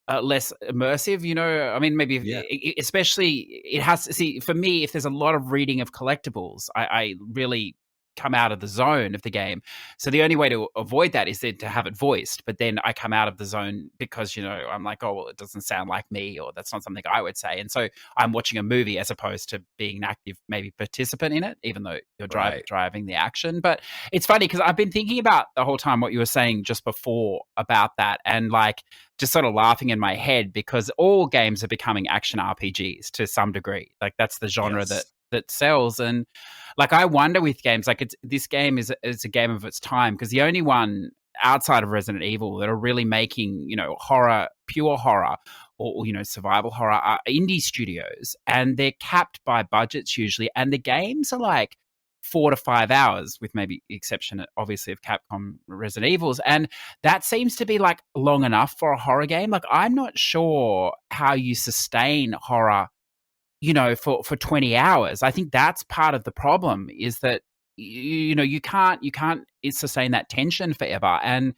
immersive. I mean, maybe especially it has to see for me if there's a lot of reading of collectibles, I really come out of the zone of the game. So the only way to avoid that is then to have it voiced. But then I come out of the zone because, I'm like, oh, well, it doesn't sound like me, or that's not something I would say. And so I'm watching a movie as opposed to being an active, maybe participant in it, even though you're driving the action. But it's funny because I've been thinking about the whole time what you were saying just before about that, and like just sort of laughing in my head, because all games are becoming action RPGs to some degree. Like that's the genre that sells. And like I wonder with games, like this game is a game of its time, because the only one outside of Resident Evil that are really making horror, pure horror, or survival horror are indie studios, and they're capped by budgets usually, and the games are like 4 to 5 hours, with maybe the exception obviously of Capcom Resident Evils, and that seems to be like long enough for a horror game. Like I'm not sure how you sustain horror for 20 hours. I think that's part of the problem, is that you can't sustain that tension forever. And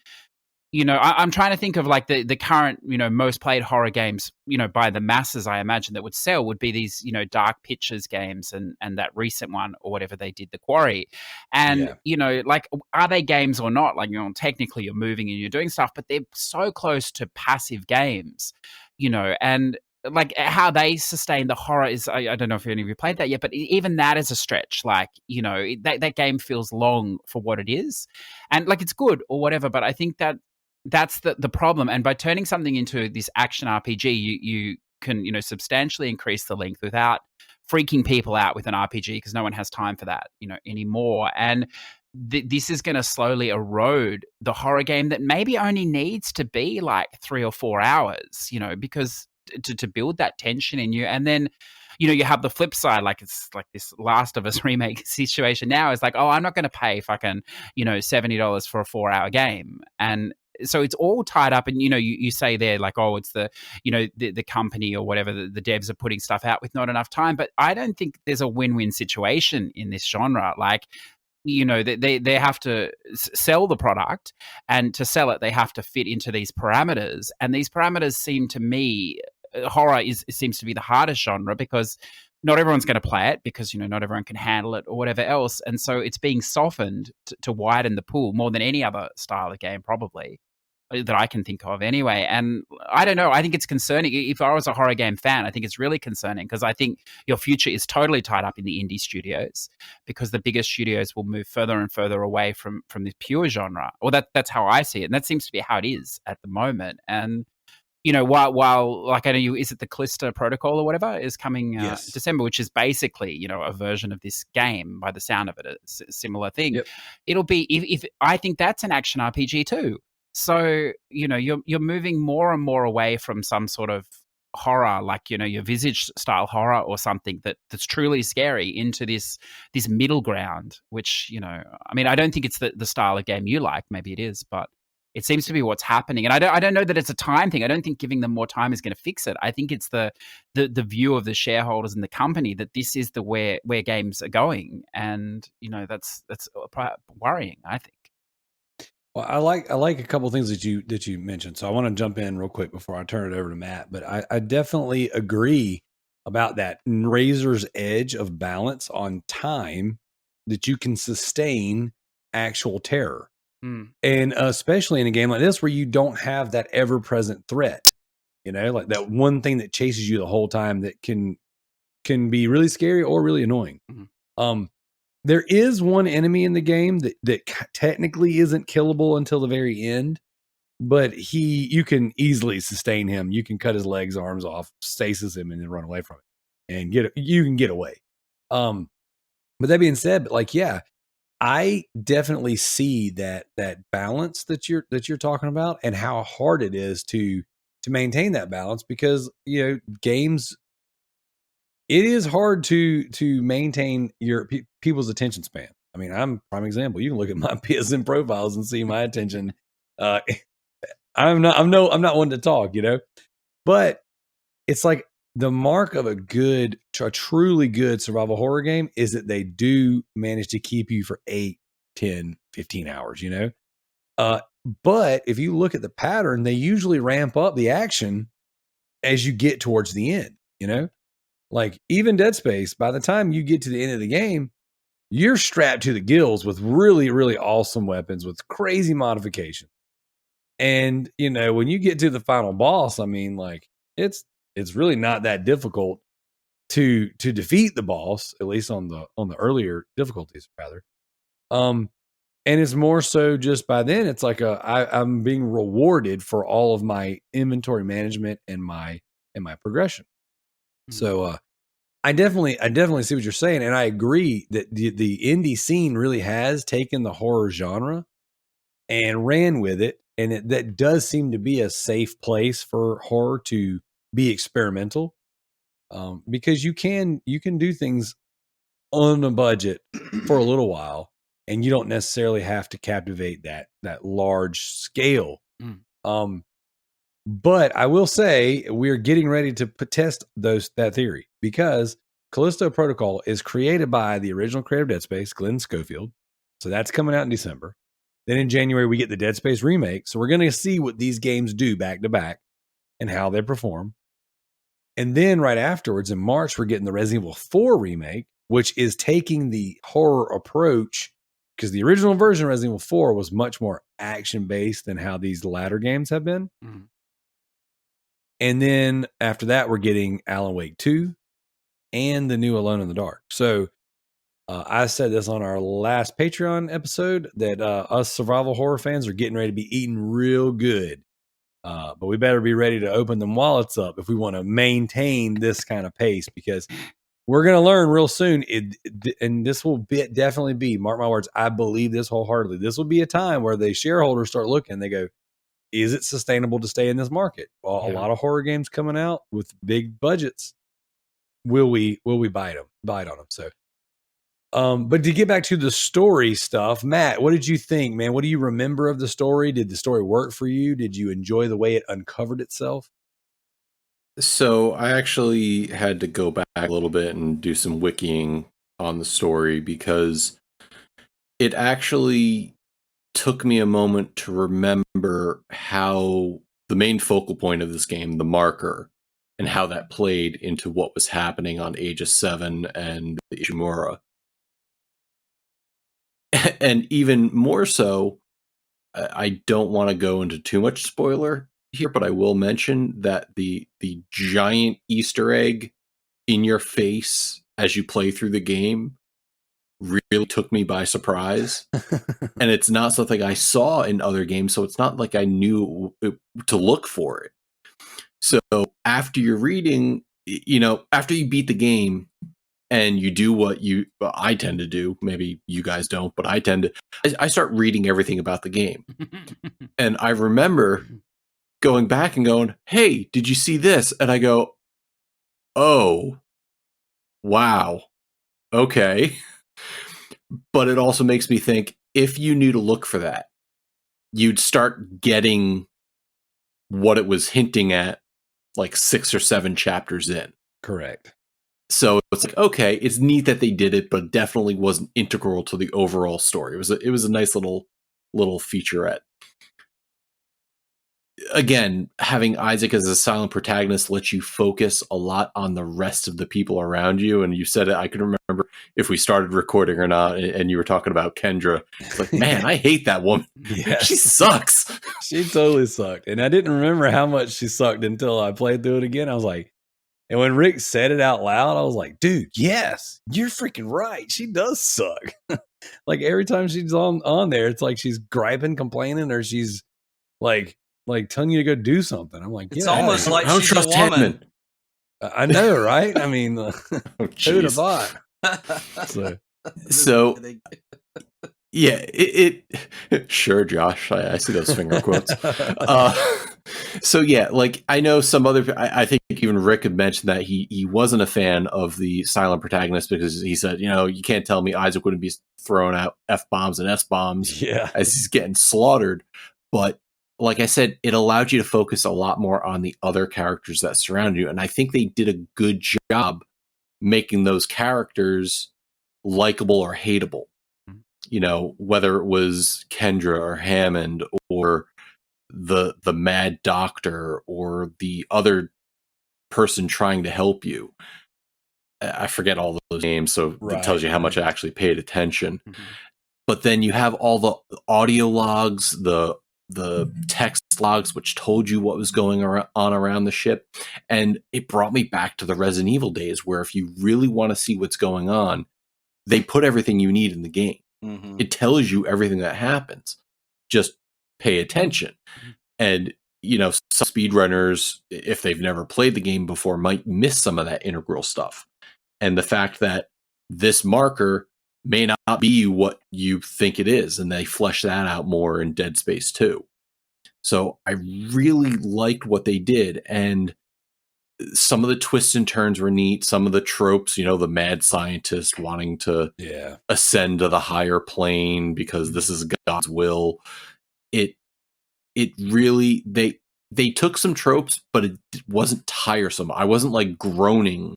I'm trying to think of like the current, most played horror games, by the masses, I imagine, that would sell would be these, Dark Pictures games and that recent one, or whatever they did, The Quarry. And, like, are they games or not? Like, technically you're moving and you're doing stuff, but they're so close to passive games, and like how they sustain the horror is, I don't know if any of you played that yet, but even that is a stretch. Like, that game feels long for what it is, and like it's good or whatever. But I think that's the problem. And by turning something into this action RPG, you can, substantially increase the length without freaking people out with an RPG, because no one has time for that, anymore. And this is going to slowly erode the horror game that maybe only needs to be like 3 or 4 hours, because to build that tension in you. And then you have the flip side, like it's like this Last of Us remake situation now is like, oh, I'm not going to pay fucking $70 for a 4-hour game. And so it's all tied up. And you say there like, oh, it's the the company or whatever, the devs are putting stuff out with not enough time. But I don't think there's a win-win situation in this genre. Like, they have to sell the product, and to sell it they have to fit into these parameters, and these parameters seem to me, horror seems to be the hardest genre, because not everyone's going to play it, because not everyone can handle it or whatever else. And so it's being softened to widen the pool more than any other style of game probably that I can think of anyway. And I don't know, I think it's concerning. If I was a horror game fan, I think it's really concerning, because I think your future is totally tied up in the indie studios, because the bigger studios will move further and further away from the pure genre. Or that's how I see it, and that seems to be how it is at the moment. And while like, I know is it the Callisto Protocol or whatever is coming December, which is basically a version of this game by the sound of it, a similar thing. Yep. It'll be, if I think that's an action RPG too. So you're moving more and more away from some sort of horror, like your Visage style horror or something that's truly scary, into this middle ground, which I mean, I don't think it's the style of game you like. Maybe it is, but it seems to be what's happening. And I don't know that it's a time thing. I don't think giving them more time is going to fix it. I think it's the view of the shareholders in the company that this is the where games are going, and that's worrying, I think. Well, I like a couple of things that you mentioned. So I want to jump in real quick before I turn it over to Matt. But I definitely agree about that razor's edge of balance on time that you can sustain actual terror. And especially in a game like this, where you don't have that ever-present threat, like that one thing that chases you the whole time that can be really scary or really annoying. There is one enemy in the game that technically isn't killable until the very end, but you can easily sustain him. You can cut his legs, arms off, stasis him, and then run away from it, and you can get away. But that being said, like, yeah, I definitely see that balance that you're talking about, and how hard it is to maintain that balance, because games, it is hard to maintain your people's attention span. I mean, I'm a prime example. You can look at my PSN profiles and see my attention. I'm not one to talk, but it's like the mark of a truly good survival horror game is that they do manage to keep you for 8, 10, 15 hours, but if you look at the pattern, they usually ramp up the action as you get towards the end, like even Dead Space, by the time you get to the end of the game, you're strapped to the gills with really, really awesome weapons with crazy modification. And, you know, when you get to the final boss, I mean, like, it's really not that difficult to defeat the boss, at least on the earlier difficulties, rather. And it's more so just by then, it's like I'm being rewarded for all of my inventory management and my progression. So I definitely see what you're saying, and I agree that the indie scene really has taken the horror genre and ran with it, and that does seem to be a safe place for horror to be experimental, because you can do things on a budget for a little while, and you don't necessarily have to captivate that large scale. But I will say we're getting ready to test that theory, because Callisto Protocol is created by the original creator of Dead Space, Glenn Schofield. So that's coming out in December. Then in January, we get the Dead Space remake. So we're going to see what these games do back to back and how they perform. And then right afterwards, in March, we're getting the Resident Evil 4 remake, which is taking the horror approach, because the original version of Resident Evil 4 was much more action-based than how these latter games have been. Mm-hmm. And then after that, we're getting Alan Wake 2 and the new Alone in the Dark. So I said this on our last Patreon episode that us survival horror fans are getting ready to be eating real good. But we better be ready to open them wallets up if we want to maintain this kind of pace, because we're going to learn real soon. And this will definitely be, mark my words, I believe this wholeheartedly. This will be a time where the shareholders start looking, they go, is it sustainable to stay in this market? Well, a lot of horror games coming out with big budgets. Will we bite on them? So, but to get back to the story stuff, Matt, what did you think, man? What do you remember of the story? Did the story work for you? Did you enjoy the way it uncovered itself? So I actually had to go back a little bit and do some wikiing on the story, because it actually took me a moment to remember how the main focal point of this game, the marker, and how that played into what was happening on Aegis 7 and Ishimura. And even more so, I don't want to go into too much spoiler here, but I will mention that the giant Easter egg in your face as you play through the game really took me by surprise. And it's not something I saw in other games, so it's not like I knew to look for it. So after you're reading, after you beat the game and you do what I tend to do, maybe you guys don't, but I start reading everything about the game. And I remember going back and going, hey, did you see this? And I go, oh, wow. Okay. But it also makes me think, if you knew to look for that, you'd start getting what it was hinting at like 6 or 7 chapters in. Correct. So it's like, okay, it's neat that they did it, but it definitely wasn't integral to the overall story. It was a nice little featurette. Again, having Isaac as a silent protagonist lets you focus a lot on the rest of the people around you. And you said it, I can remember if we started recording or not, and you were talking about Kendra. It's like, man, I hate that woman. Yeah. She sucks. She totally sucked. And I didn't remember how much she sucked until I played through it again. I was like, and when Rick said it out loud, I was like, dude, yes, you're freaking right. She does suck. Like every time she's on there, it's like she's griping, complaining, or she's like telling you to go do something. I'm like, it's almost like I don't she's trust a woman. Hedman. I know, right? I mean, who'd have thought? So yeah, it sure, Josh. I see those finger quotes. So yeah, like I know some other. I think even Rick had mentioned that he wasn't a fan of the silent protagonist, because he said, you can't tell me Isaac wouldn't be throwing out F-bombs and S-bombs as he's getting slaughtered. But like I said, it allowed you to focus a lot more on the other characters that surround you. And I think they did a good job making those characters likable or hateable. Whether it was Kendra or Hammond or the mad doctor or the other person trying to help you. I forget all those names, so it tells Right, you how much I right. actually paid attention. Mhm. But then you have all the audio logs, the text logs, which told you what was going on around the ship. And it brought me back to the Resident Evil days, where if you really want to see what's going on, they put everything you need in the game. Mm-hmm. It tells you everything that happens. Just pay attention. And, you know, some speedrunners, if they've never played the game before, might miss some of that integral stuff. And the fact that this marker may not be what you think it is, and they flesh that out more in Dead Space 2. So I really liked what they did, and some of the twists and turns were neat. Some of the tropes, you know, the mad scientist wanting to ascend to the higher plane because this is God's will. It really, they took some tropes, but it wasn't tiresome. I wasn't like groaning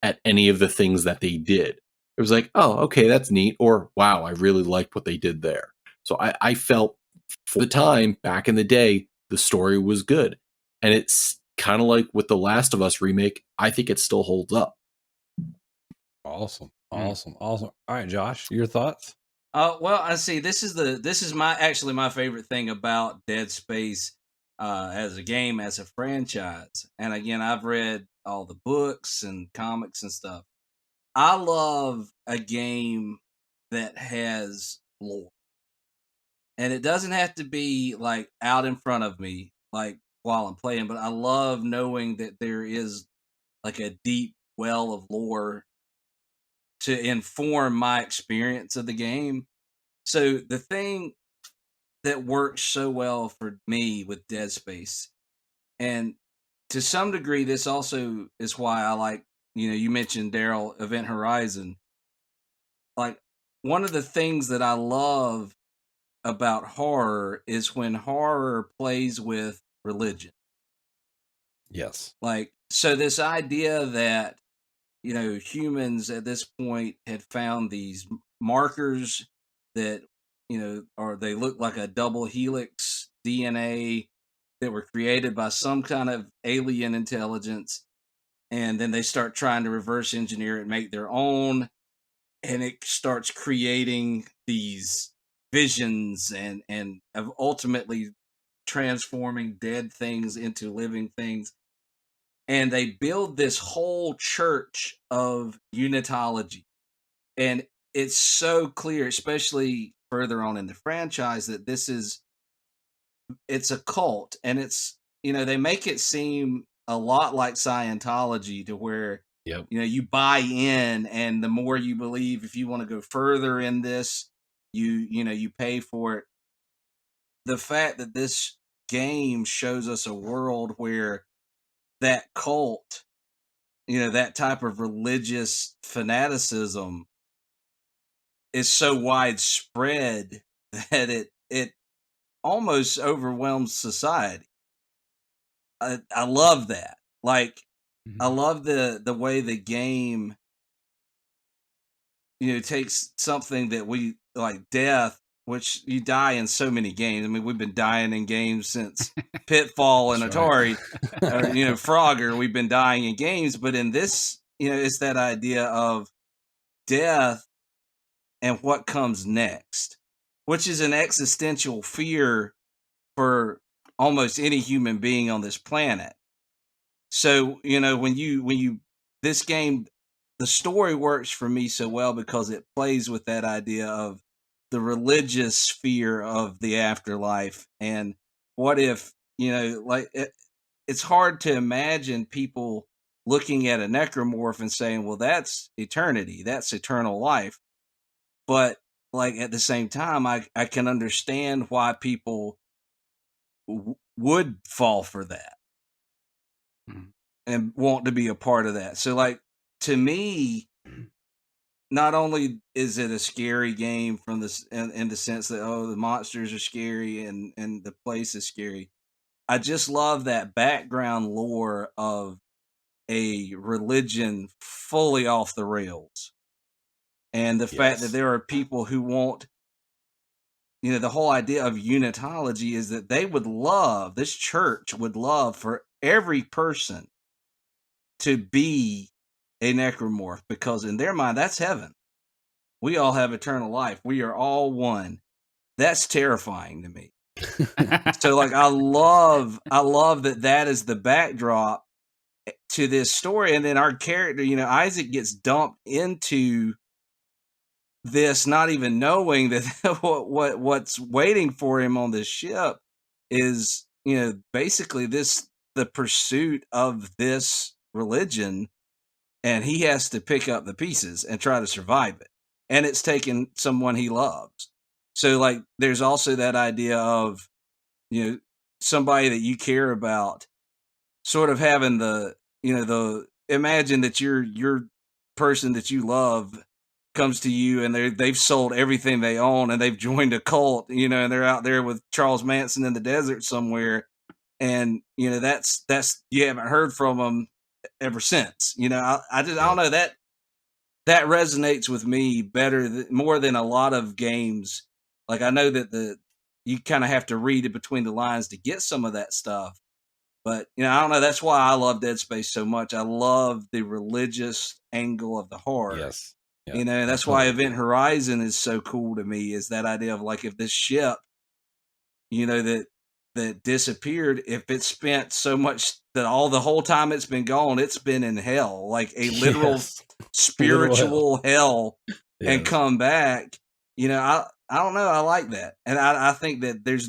at any of the things that they did. It was like, oh, okay, that's neat. Or, wow, I really liked what they did there. So I felt for the time back in the day, the story was good. And it's kind of like with the Last of Us remake, I think it still holds up. Awesome. Awesome. Awesome. All right, Josh, your thoughts? Well, I see. This is my favorite thing about Dead Space as a game, as a franchise. And again, I've read all the books and comics and stuff. I love a game that has lore, and it doesn't have to be like out in front of me, like while I'm playing. But I love knowing that there is like a deep well of lore to inform my experience of the game. So the thing that works so well for me with Dead Space, and to some degree, this also is why I like, you mentioned Darrell, Event Horizon. Like, one of the things that I love about horror is when horror plays with religion. Yes. Like, so this idea that, humans at this point had found these markers that, or they look like a double helix DNA that were created by some kind of alien intelligence. And then they start trying to reverse engineer it, make their own. And it starts creating these visions and of ultimately transforming dead things into living things. And they build this whole church of unitology. And it's so clear, especially further on in the franchise, that it's a cult. And it's, they make it seem a lot like Scientology, to where, you buy in, and the more you believe, if you want to go further in this, you pay for it. The fact that this game shows us a world where that cult, that type of religious fanaticism is so widespread that it almost overwhelms society. I love that. Like, I love the way the game, takes something that we like, death, which you die in so many games. I mean, we've been dying in games since Pitfall and Atari, or, Frogger. We've been dying in games, but in this, it's that idea of death and what comes next, which is an existential fear for almost any human being on this planet. So, when this game, the story works for me so well because it plays with that idea of the religious fear of the afterlife. And what if, it's hard to imagine people looking at a necromorph and saying, well, that's eternity, that's eternal life. But like, at the same time, I can understand why people would fall for that and want to be a part of that. So, like, to me, not only is it a scary game from this in the sense that, oh, the monsters are scary and the place is scary, I just love that background lore of a religion fully off the rails, and the fact that there are people who want, the whole idea of unitology is that this church would love for every person to be a necromorph, because in their mind, that's heaven. We all have eternal life. We are all one. That's terrifying to me. So like, I love that is the backdrop to this story. And then our character, Isaac gets dumped into this, not even knowing that what's waiting for him on this ship is, basically the pursuit of this religion, and he has to pick up the pieces and try to survive it. And it's taken someone he loves. So like, there's also that idea of, somebody that you care about sort of having imagine that your person that you love comes to you and they've sold everything they own and they've joined a cult, and they're out there with Charles Manson in the desert somewhere. And, that's, you haven't heard from them ever since. I don't know, that resonates with me more than a lot of games. Like, I know that you kind of have to read it between the lines to get some of that stuff. But, I don't know. That's why I love Dead Space so much. I love the religious angle of the horror. Yes. Yeah, and that's why Event Horizon is so cool to me, is that idea of like, if this ship, that disappeared, if it spent so much that the whole time it's been gone, it's been in hell, like a literal spiritual hell, and come back. I don't know. I like that. And I think that there's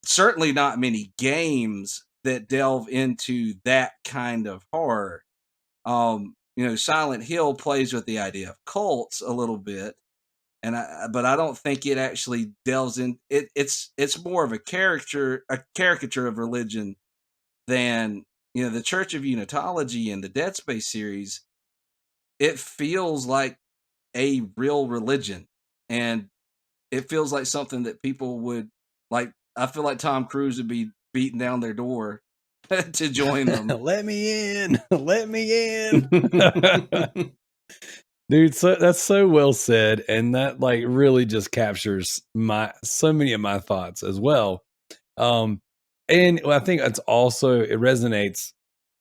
certainly not many games that delve into that kind of horror. Silent Hill plays with the idea of cults a little bit, but I don't think it actually delves in. It's more of a caricature of religion than, the Church of Unitology and the Dead Space series. It feels like a real religion, and it feels like something that people would like. I feel like Tom Cruise would be beating down their door to join them. Let me in. Let me in. Dude, that's so well said. And that like really just captures so many of my thoughts as well. And I think it resonates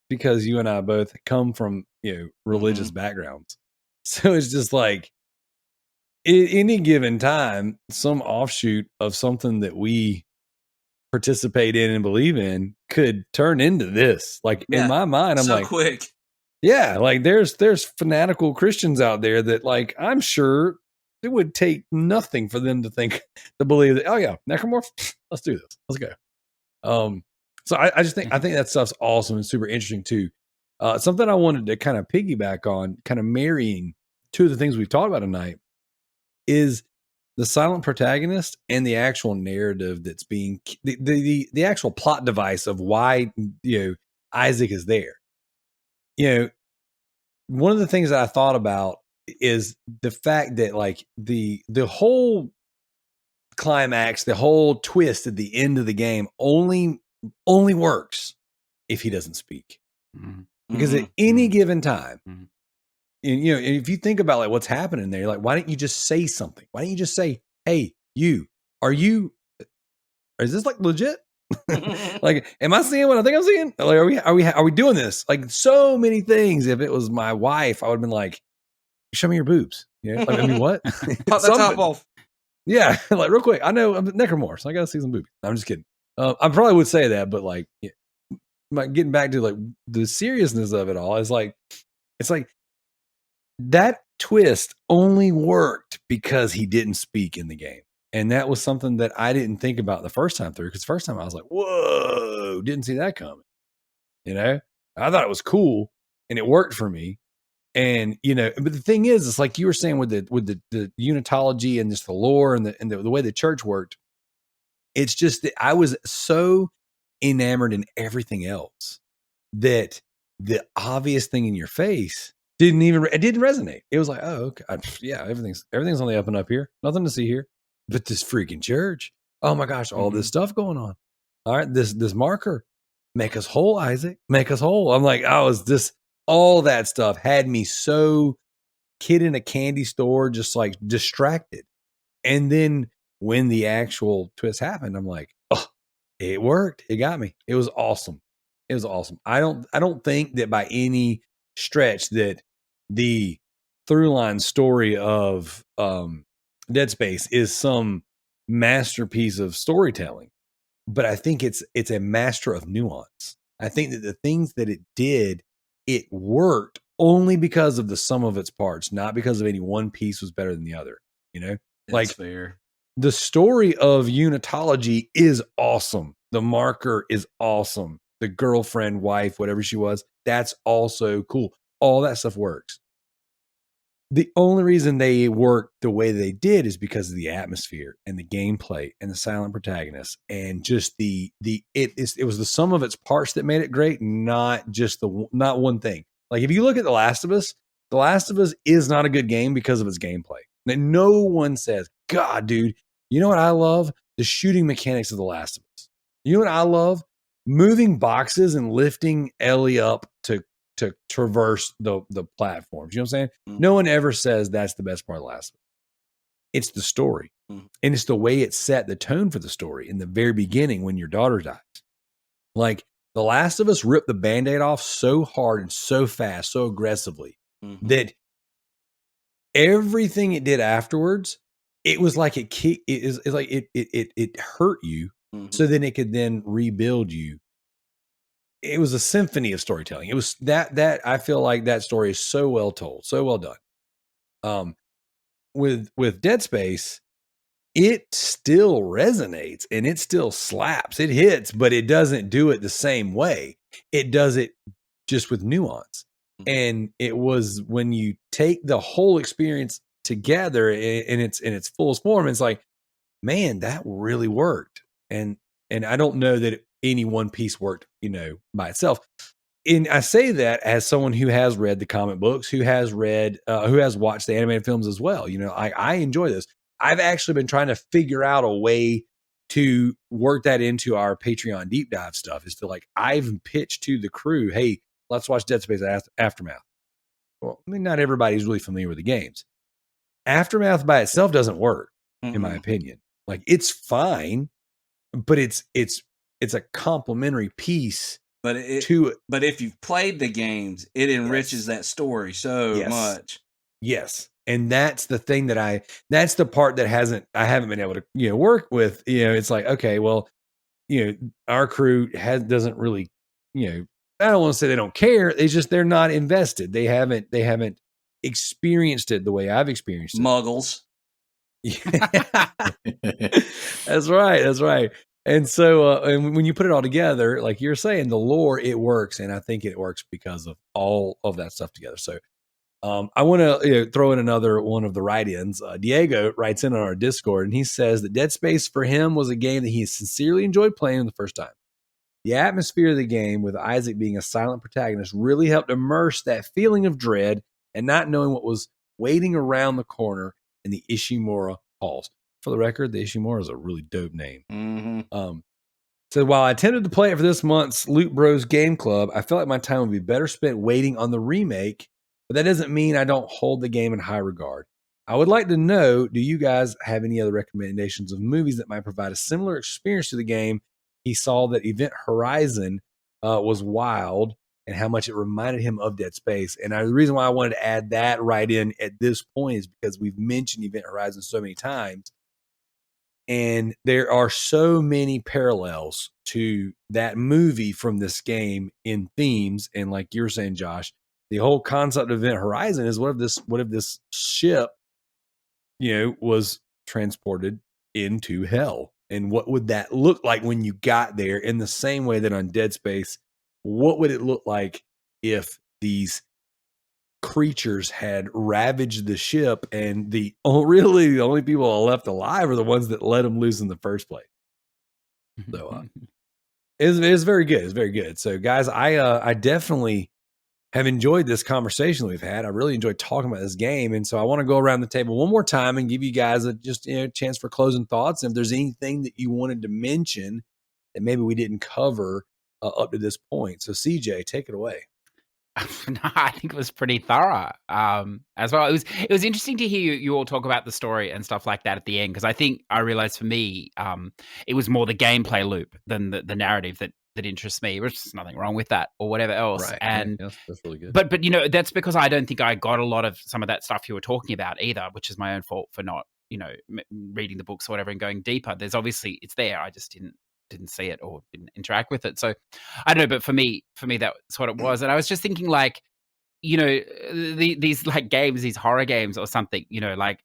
because you and I both come from, religious backgrounds. So it's just like, at any given time, some offshoot of something that we participate in and believe in could turn into this. Like, in my mind, I'm so like, quick. Yeah, like there's fanatical Christians out there that, like, I'm sure it would take nothing for them to believe that, oh yeah, necromorph, let's do this. Let's go. So I just think that stuff's awesome and super interesting too. Something I wanted to kind of piggyback on, kind of marrying two of the things we've talked about tonight, is the silent protagonist and the actual narrative that's being the actual plot device of why Isaac is there. One of the things that I thought about is the fact that like the whole climax, the whole twist at the end of the game only works if he doesn't speak. Mm-hmm. Because at any given time, and, if you think about like what's happening there, like, why don't you just say something? Why don't you just say, "Hey, is this like legit? Like, am I seeing what I think I'm seeing? Like, are we doing this?" Like, so many things. If it was my wife, I would have been like, "Show me your boobs." Like, I mean, what? Pop the top off. Yeah, like real quick. I know I'm necromorph, so I gotta see some boobies. I'm just kidding. I probably would say that, but like, getting back to like the seriousness of it all, is like, it's like that twist only worked because he didn't speak in the game. And that was something that I didn't think about the first time through, because the first time I was like, whoa, didn't see that coming. I thought it was cool and it worked for me. And, but the thing is, it's like you were saying with the unitology and just the lore and the way the church worked. It's just that I was so enamored in everything else that the obvious thing in your face didn't resonate. It was like, oh, okay. Yeah, everything's on the up and up here. Nothing to see here. But this freaking church, oh my gosh, all this stuff going on. All right, this marker, make us whole, Isaac, make us whole. I'm like, all that stuff had me so kid in a candy store, just like distracted. And then when the actual twist happened, I'm like, oh, it worked. It got me. It was awesome. I don't think that by any stretch that the through line story of Dead Space is some masterpiece of storytelling, but I think it's a master of nuance. I think that the things that it did, it worked only because of the sum of its parts, not because of any one piece was better than the other. You know, That's fair. The story of unitology is awesome. The marker is awesome. The girlfriend, wife, whatever she was, that's also cool. All that stuff works. The only reason they worked the way they did is because of the atmosphere and the gameplay and the silent protagonist and just it was the sum of its parts that made it great, not just not one thing. Like if you look at The Last of Us is not a good game because of its gameplay. And no one says, God, dude, you know what I love? The shooting mechanics of The Last of Us. You know what I love? Moving boxes and lifting Ellie up to traverse the platforms. You know what I'm saying? Mm-hmm. No one ever says that's the best part of The Last of Us. It's the story. Mm-hmm. And it's the way it set the tone for the story in the very beginning when your daughter dies. Like The Last of Us ripped the Band-Aid off so hard and so fast, so aggressively that everything it did afterwards, it was like it hurt you so then it could then rebuild you. It was a symphony of storytelling. It was that I feel like that story is so well told, so well done. With Dead Space, it still resonates and it still slaps. It hits, but it doesn't do it the same way. It does it just with nuance. And it was when you take the whole experience together in its fullest form, it's like, man, that really worked. And I don't know that any one piece worked, by itself. And I say that as someone who has read the comic books, who has watched the animated films as well. I enjoy this. I've actually been trying to figure out a way to work that into our Patreon deep dive stuff. Is to I've pitched to the crew, hey, let's watch Dead Space Aftermath. Well, I mean, not everybody's really familiar with the games. Aftermath by itself doesn't work, in my opinion. It's fine, but it's a complementary piece. But if you've played the games, it enriches that story so much. Yes. And that's the thing that's the part that I haven't been able to, work with. It's like, okay, well, our crew doesn't really, I don't want to say they don't care. It's just, they're not invested. They haven't experienced it the way I've experienced it. Muggles. That's right. And so, and when you put it all together, like you're saying, the lore, it works. And I think it works because of all of that stuff together. So I want to throw in another one of the write-ins. Diego writes in on our Discord, and he says that Dead Space for him was a game that he sincerely enjoyed playing the first time. The atmosphere of the game, with Isaac being a silent protagonist, really helped immerse that feeling of dread and not knowing what was waiting around the corner in the Ishimura halls. For the record, the Ishimura is a really dope name. So while I attempted to play it for this month's Loot Bros Game Club, I felt like my time would be better spent waiting on the remake, but that doesn't mean I don't hold the game in high regard. I would like to know, do you guys have any other recommendations of movies that might provide a similar experience to the game? He saw that Event Horizon was wild and how much it reminded him of Dead Space. And the reason why I wanted to add that right in at this point is because we've mentioned Event Horizon so many times. And there are so many parallels to that movie from this game in themes. And like you're saying, Josh, the whole concept of Event Horizon is what if this ship, was transported into hell? And what would that look like when you got there? In the same way that on Dead Space, what would it look like if these creatures had ravaged the ship and the only people left alive are the ones that let them loose in the first place? So it's very good. It's very good. So guys, I definitely have enjoyed this conversation that we've had. I really enjoyed talking about this game. And so I want to go around the table one more time and give you guys a chance for closing thoughts. And if there's anything that you wanted to mention that maybe we didn't cover up to this point. So CJ, take it away. No, I think it was pretty thorough as well. It was interesting to hear you all talk about the story and stuff like that at the end, because I realized for me, it was more the gameplay loop than the narrative that interests me. There's nothing wrong with that or whatever else. Right. And Yes, that's really good. but you know, that's because I don't think I got a lot of some of that stuff you were talking about either, which is my own fault for not, you know, reading the books or whatever and going deeper. There's obviously it's there. I just didn't see it or didn't interact with it. So I don't know, but for me that's what it was. And I was just thinking, like, you know, these like games, these horror games or something, you know, like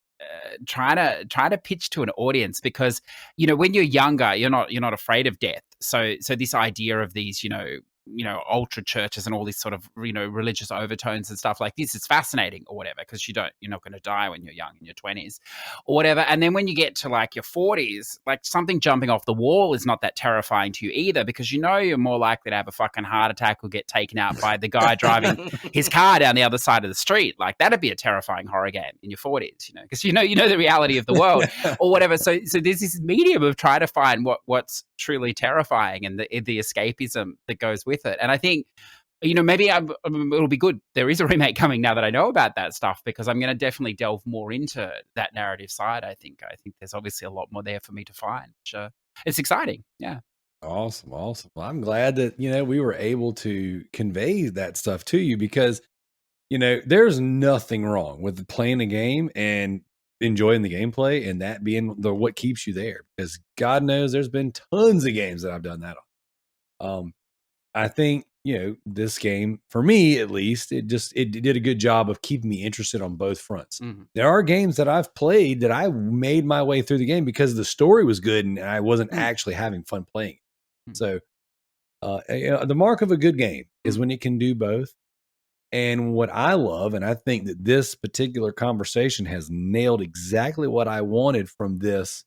trying to pitch to an audience, because, you know, when you're younger, you're not afraid of death. So this idea of these, you know, ultra churches and all these sort of, you know, religious overtones and stuff like this is fascinating or whatever, because you're not going to die when you're young in your 20s or whatever. And then when you get to like your 40s, like something jumping off the wall is not that terrifying to you either, because you know you're more likely to have a fucking heart attack or get taken out by the guy driving his car down the other side of the street. Like that'd be a terrifying horror game in your 40s, you know, because you know the reality of the world or whatever. So there's this medium of trying to find what's truly terrifying and the escapism that goes with it. And I think, you know, maybe it'll be good. There is a remake coming now that I know about that stuff, because I'm going to definitely delve more into that narrative side. I think there's obviously a lot more there for me to find, which it's exciting. Yeah. Awesome. Well, I'm glad that, you know, we were able to convey that stuff to you, because, you know, there's nothing wrong with playing a game and enjoying the gameplay and that being what keeps you there, because God knows there's been tons of games that I've done that on. I think, you know, this game, for me at least, it did a good job of keeping me interested on both fronts. Mm-hmm. There are games that I've played that I made my way through the game because the story was good and I wasn't actually having fun playing it. So you know, the mark of a good game is when it can do both. And what I love, and I think that this particular conversation has nailed exactly what I wanted from this,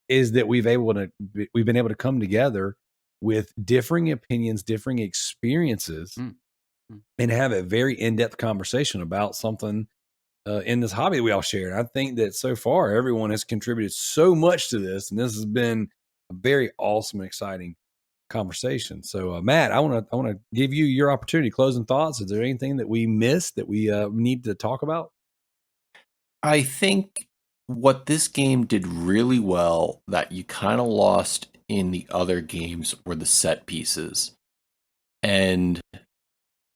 is that we've been able to come together with differing opinions, differing experiences, and have a very in-depth conversation about something in this hobby that we all share. And I think that so far everyone has contributed so much to this, and this has been a very awesome and exciting conversation. So Matt, I want to give you your opportunity. Closing thoughts. Is there anything that we missed that we need to talk about? I think what this game did really well that you kind of lost in the other games were the set pieces. And,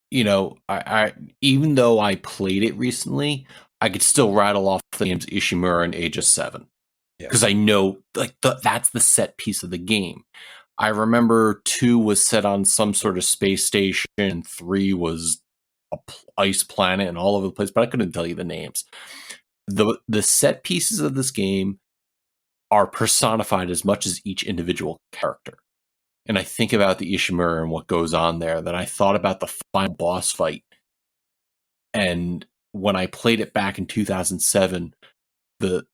you know, I even though I played it recently, I could still rattle off the names Ishimura and Aegis 7. Because I know, like, that's the set piece of the game. I remember 2 was set on some sort of space station, and 3 was a ice planet and all over the place, but I couldn't tell you the names. The set pieces of this game are personified as much as each individual character. And I think about the Ishimura and what goes on there, then I thought about the final boss fight. And when I played it back in 2007, the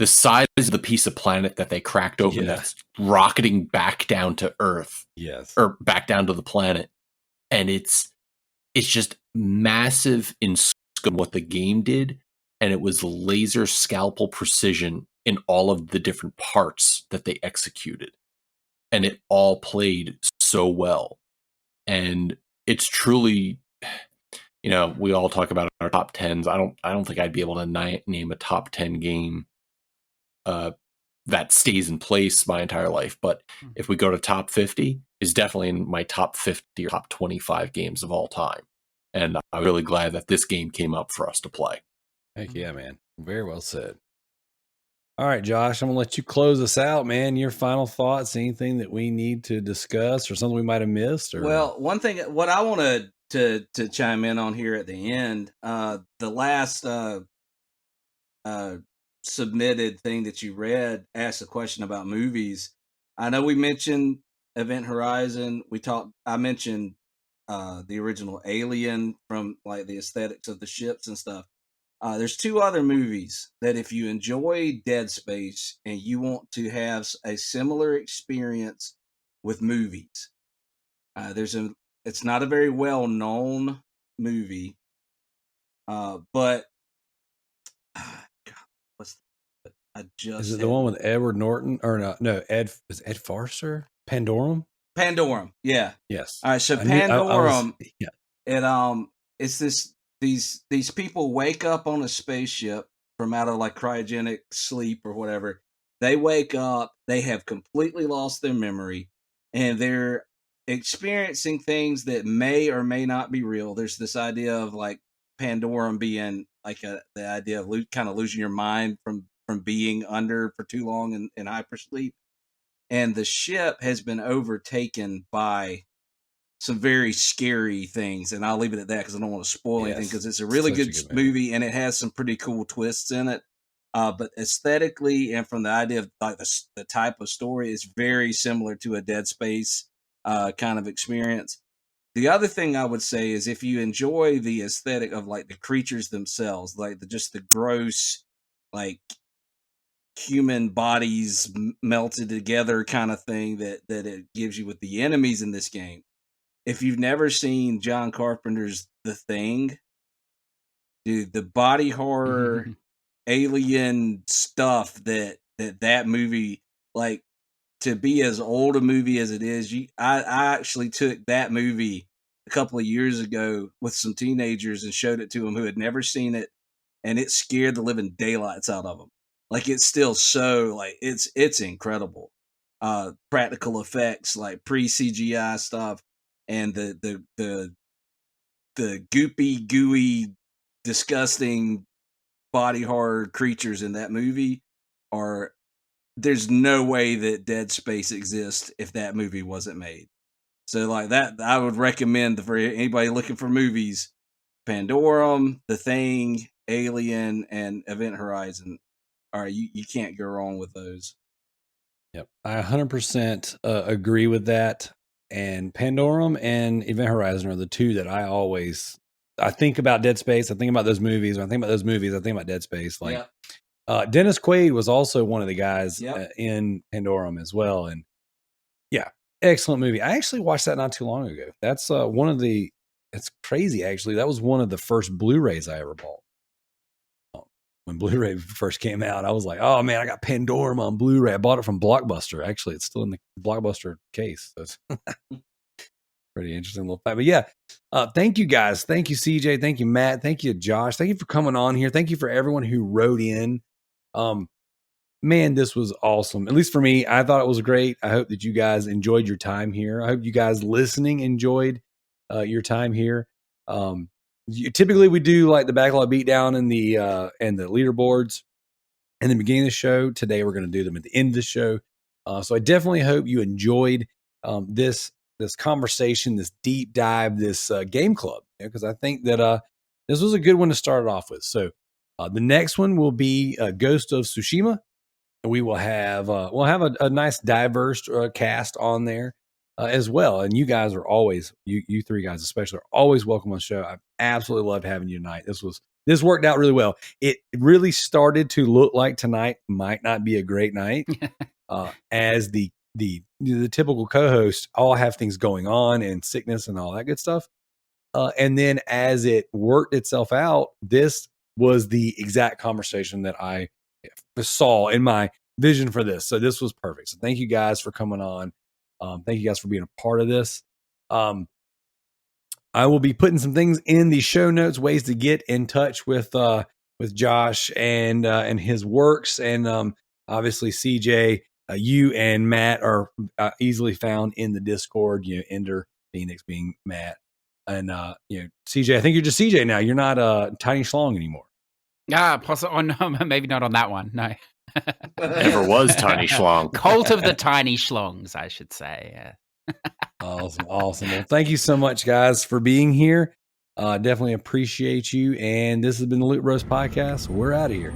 size of the piece of planet that they cracked open that's rocketing back down to Earth. Yes. Or back down to the planet. And it's just massive in scope what the game did. And it was laser scalpel precision in all of the different parts that they executed. And it all played so well. And it's truly, you know, we all talk about our top 10s. I don't think I'd be able to name a top 10 game that stays in place my entire life. But if we go to top 50, is definitely in my top 50 or top 25 games of all time. And I'm really glad that this game came up for us to play. Heck yeah, man. Very well said. All right, Josh, I'm going to let you close us out, man. Your final thoughts, anything that we need to discuss or something we might have missed? Or... Well, one thing, what I wanted to chime in on here at the end, the last submitted thing that you read asked a question about movies. I know we mentioned Event Horizon. I mentioned the original Alien from like the aesthetics of the ships and stuff. There's 2 other movies that if you enjoy Dead Space and you want to have a similar experience with movies, it's not a very well known movie, but is it the one with Edward Norton or no? Is Ed Forster? Pandorum, yeah. Yes. All right, so Pandorum. It's these people wake up on a spaceship from out of like cryogenic sleep or whatever, They wake up, they have completely lost their memory, and they're experiencing things that may or may not be real. There's this idea of like Pandorum being like the idea of kind of losing your mind from being under for too long in hypersleep. And the ship has been overtaken by some very scary things, and I'll leave it at that because I don't want to spoil anything, because it's a really good movie and it has some pretty cool twists in it. But aesthetically and from the idea of like the type of story, is very similar to a Dead Space kind of experience. The other thing I would say is if you enjoy the aesthetic of like the creatures themselves, like just the gross, like human bodies melted together kind of thing that it gives you with the enemies in this game. If you've never seen John Carpenter's The Thing, dude, the body horror alien stuff that movie, like, to be as old a movie as it is, I actually took that movie a couple of years ago with some teenagers and showed it to them who had never seen it, and it scared the living daylights out of them. Like, it's still so, like, it's incredible. Practical effects, like pre-CGI stuff, and the goopy, gooey, disgusting body horror creatures in that movie are, there's no way that Dead Space exists if that movie wasn't made. So like that, I would recommend for anybody looking for movies, Pandorum, The Thing, Alien, and Event Horizon. All right, you can't go wrong with those. Yep, I 100% agree with that. And Pandorum and Event Horizon are the two that I think about Dead Space. I think about those movies. When I think about those movies, I think about Dead Space. Like, Dennis Quaid was also one of the guys in Pandorum as well. And yeah, excellent movie. I actually watched that not too long ago. That's it's crazy, actually. That was one of the first Blu-rays I ever bought. When Blu-ray first came out, I was like, oh man, I got Pandorum on Blu-ray. I bought it from Blockbuster. Actually, it's still in the Blockbuster case. So it's pretty interesting little fact. But yeah, thank you guys. Thank you, CJ. Thank you, Matt. Thank you, Josh. Thank you for coming on here. Thank you for everyone who wrote in. Man, this was awesome. At least for me, I thought it was great. I hope that you guys enjoyed your time here. I hope you guys listening enjoyed your time here. Typically we do like the backlog beatdown and the leaderboards in the beginning of the show. Today we're going to do them at the end of the show. So I definitely hope you enjoyed this conversation, this deep dive, this game club, because I think that this was a good one to start off with. So the next one will be Ghost of Tsushima. We will have a nice diverse cast on there as well. And you guys are always, you three guys especially, are always welcome on the show. I've absolutely loved having you tonight. This worked out really well. It really started to look like tonight might not be a great night, as the typical co-hosts all have things going on and sickness and all that good stuff. And then as it worked itself out, this was the exact conversation that I saw in my vision for this. So this was perfect. So thank you guys for coming on. Thank you guys for being a part of this. I will be putting some things in the show notes, ways to get in touch with Josh and his works. And obviously CJ, you and Matt are easily found in the Discord, Ender, Phoenix being Matt. And CJ, I think you're just CJ now. You're not Tiny Schlong anymore. Possibly. Oh, no, maybe not on that one. No. Never was Tiny Schlong. Cult of the Tiny Schlongs, I should say. Awesome. Well, thank you so much, guys, for being here. Definitely appreciate you. And this has been the Loot Bros Podcast. We're out of here.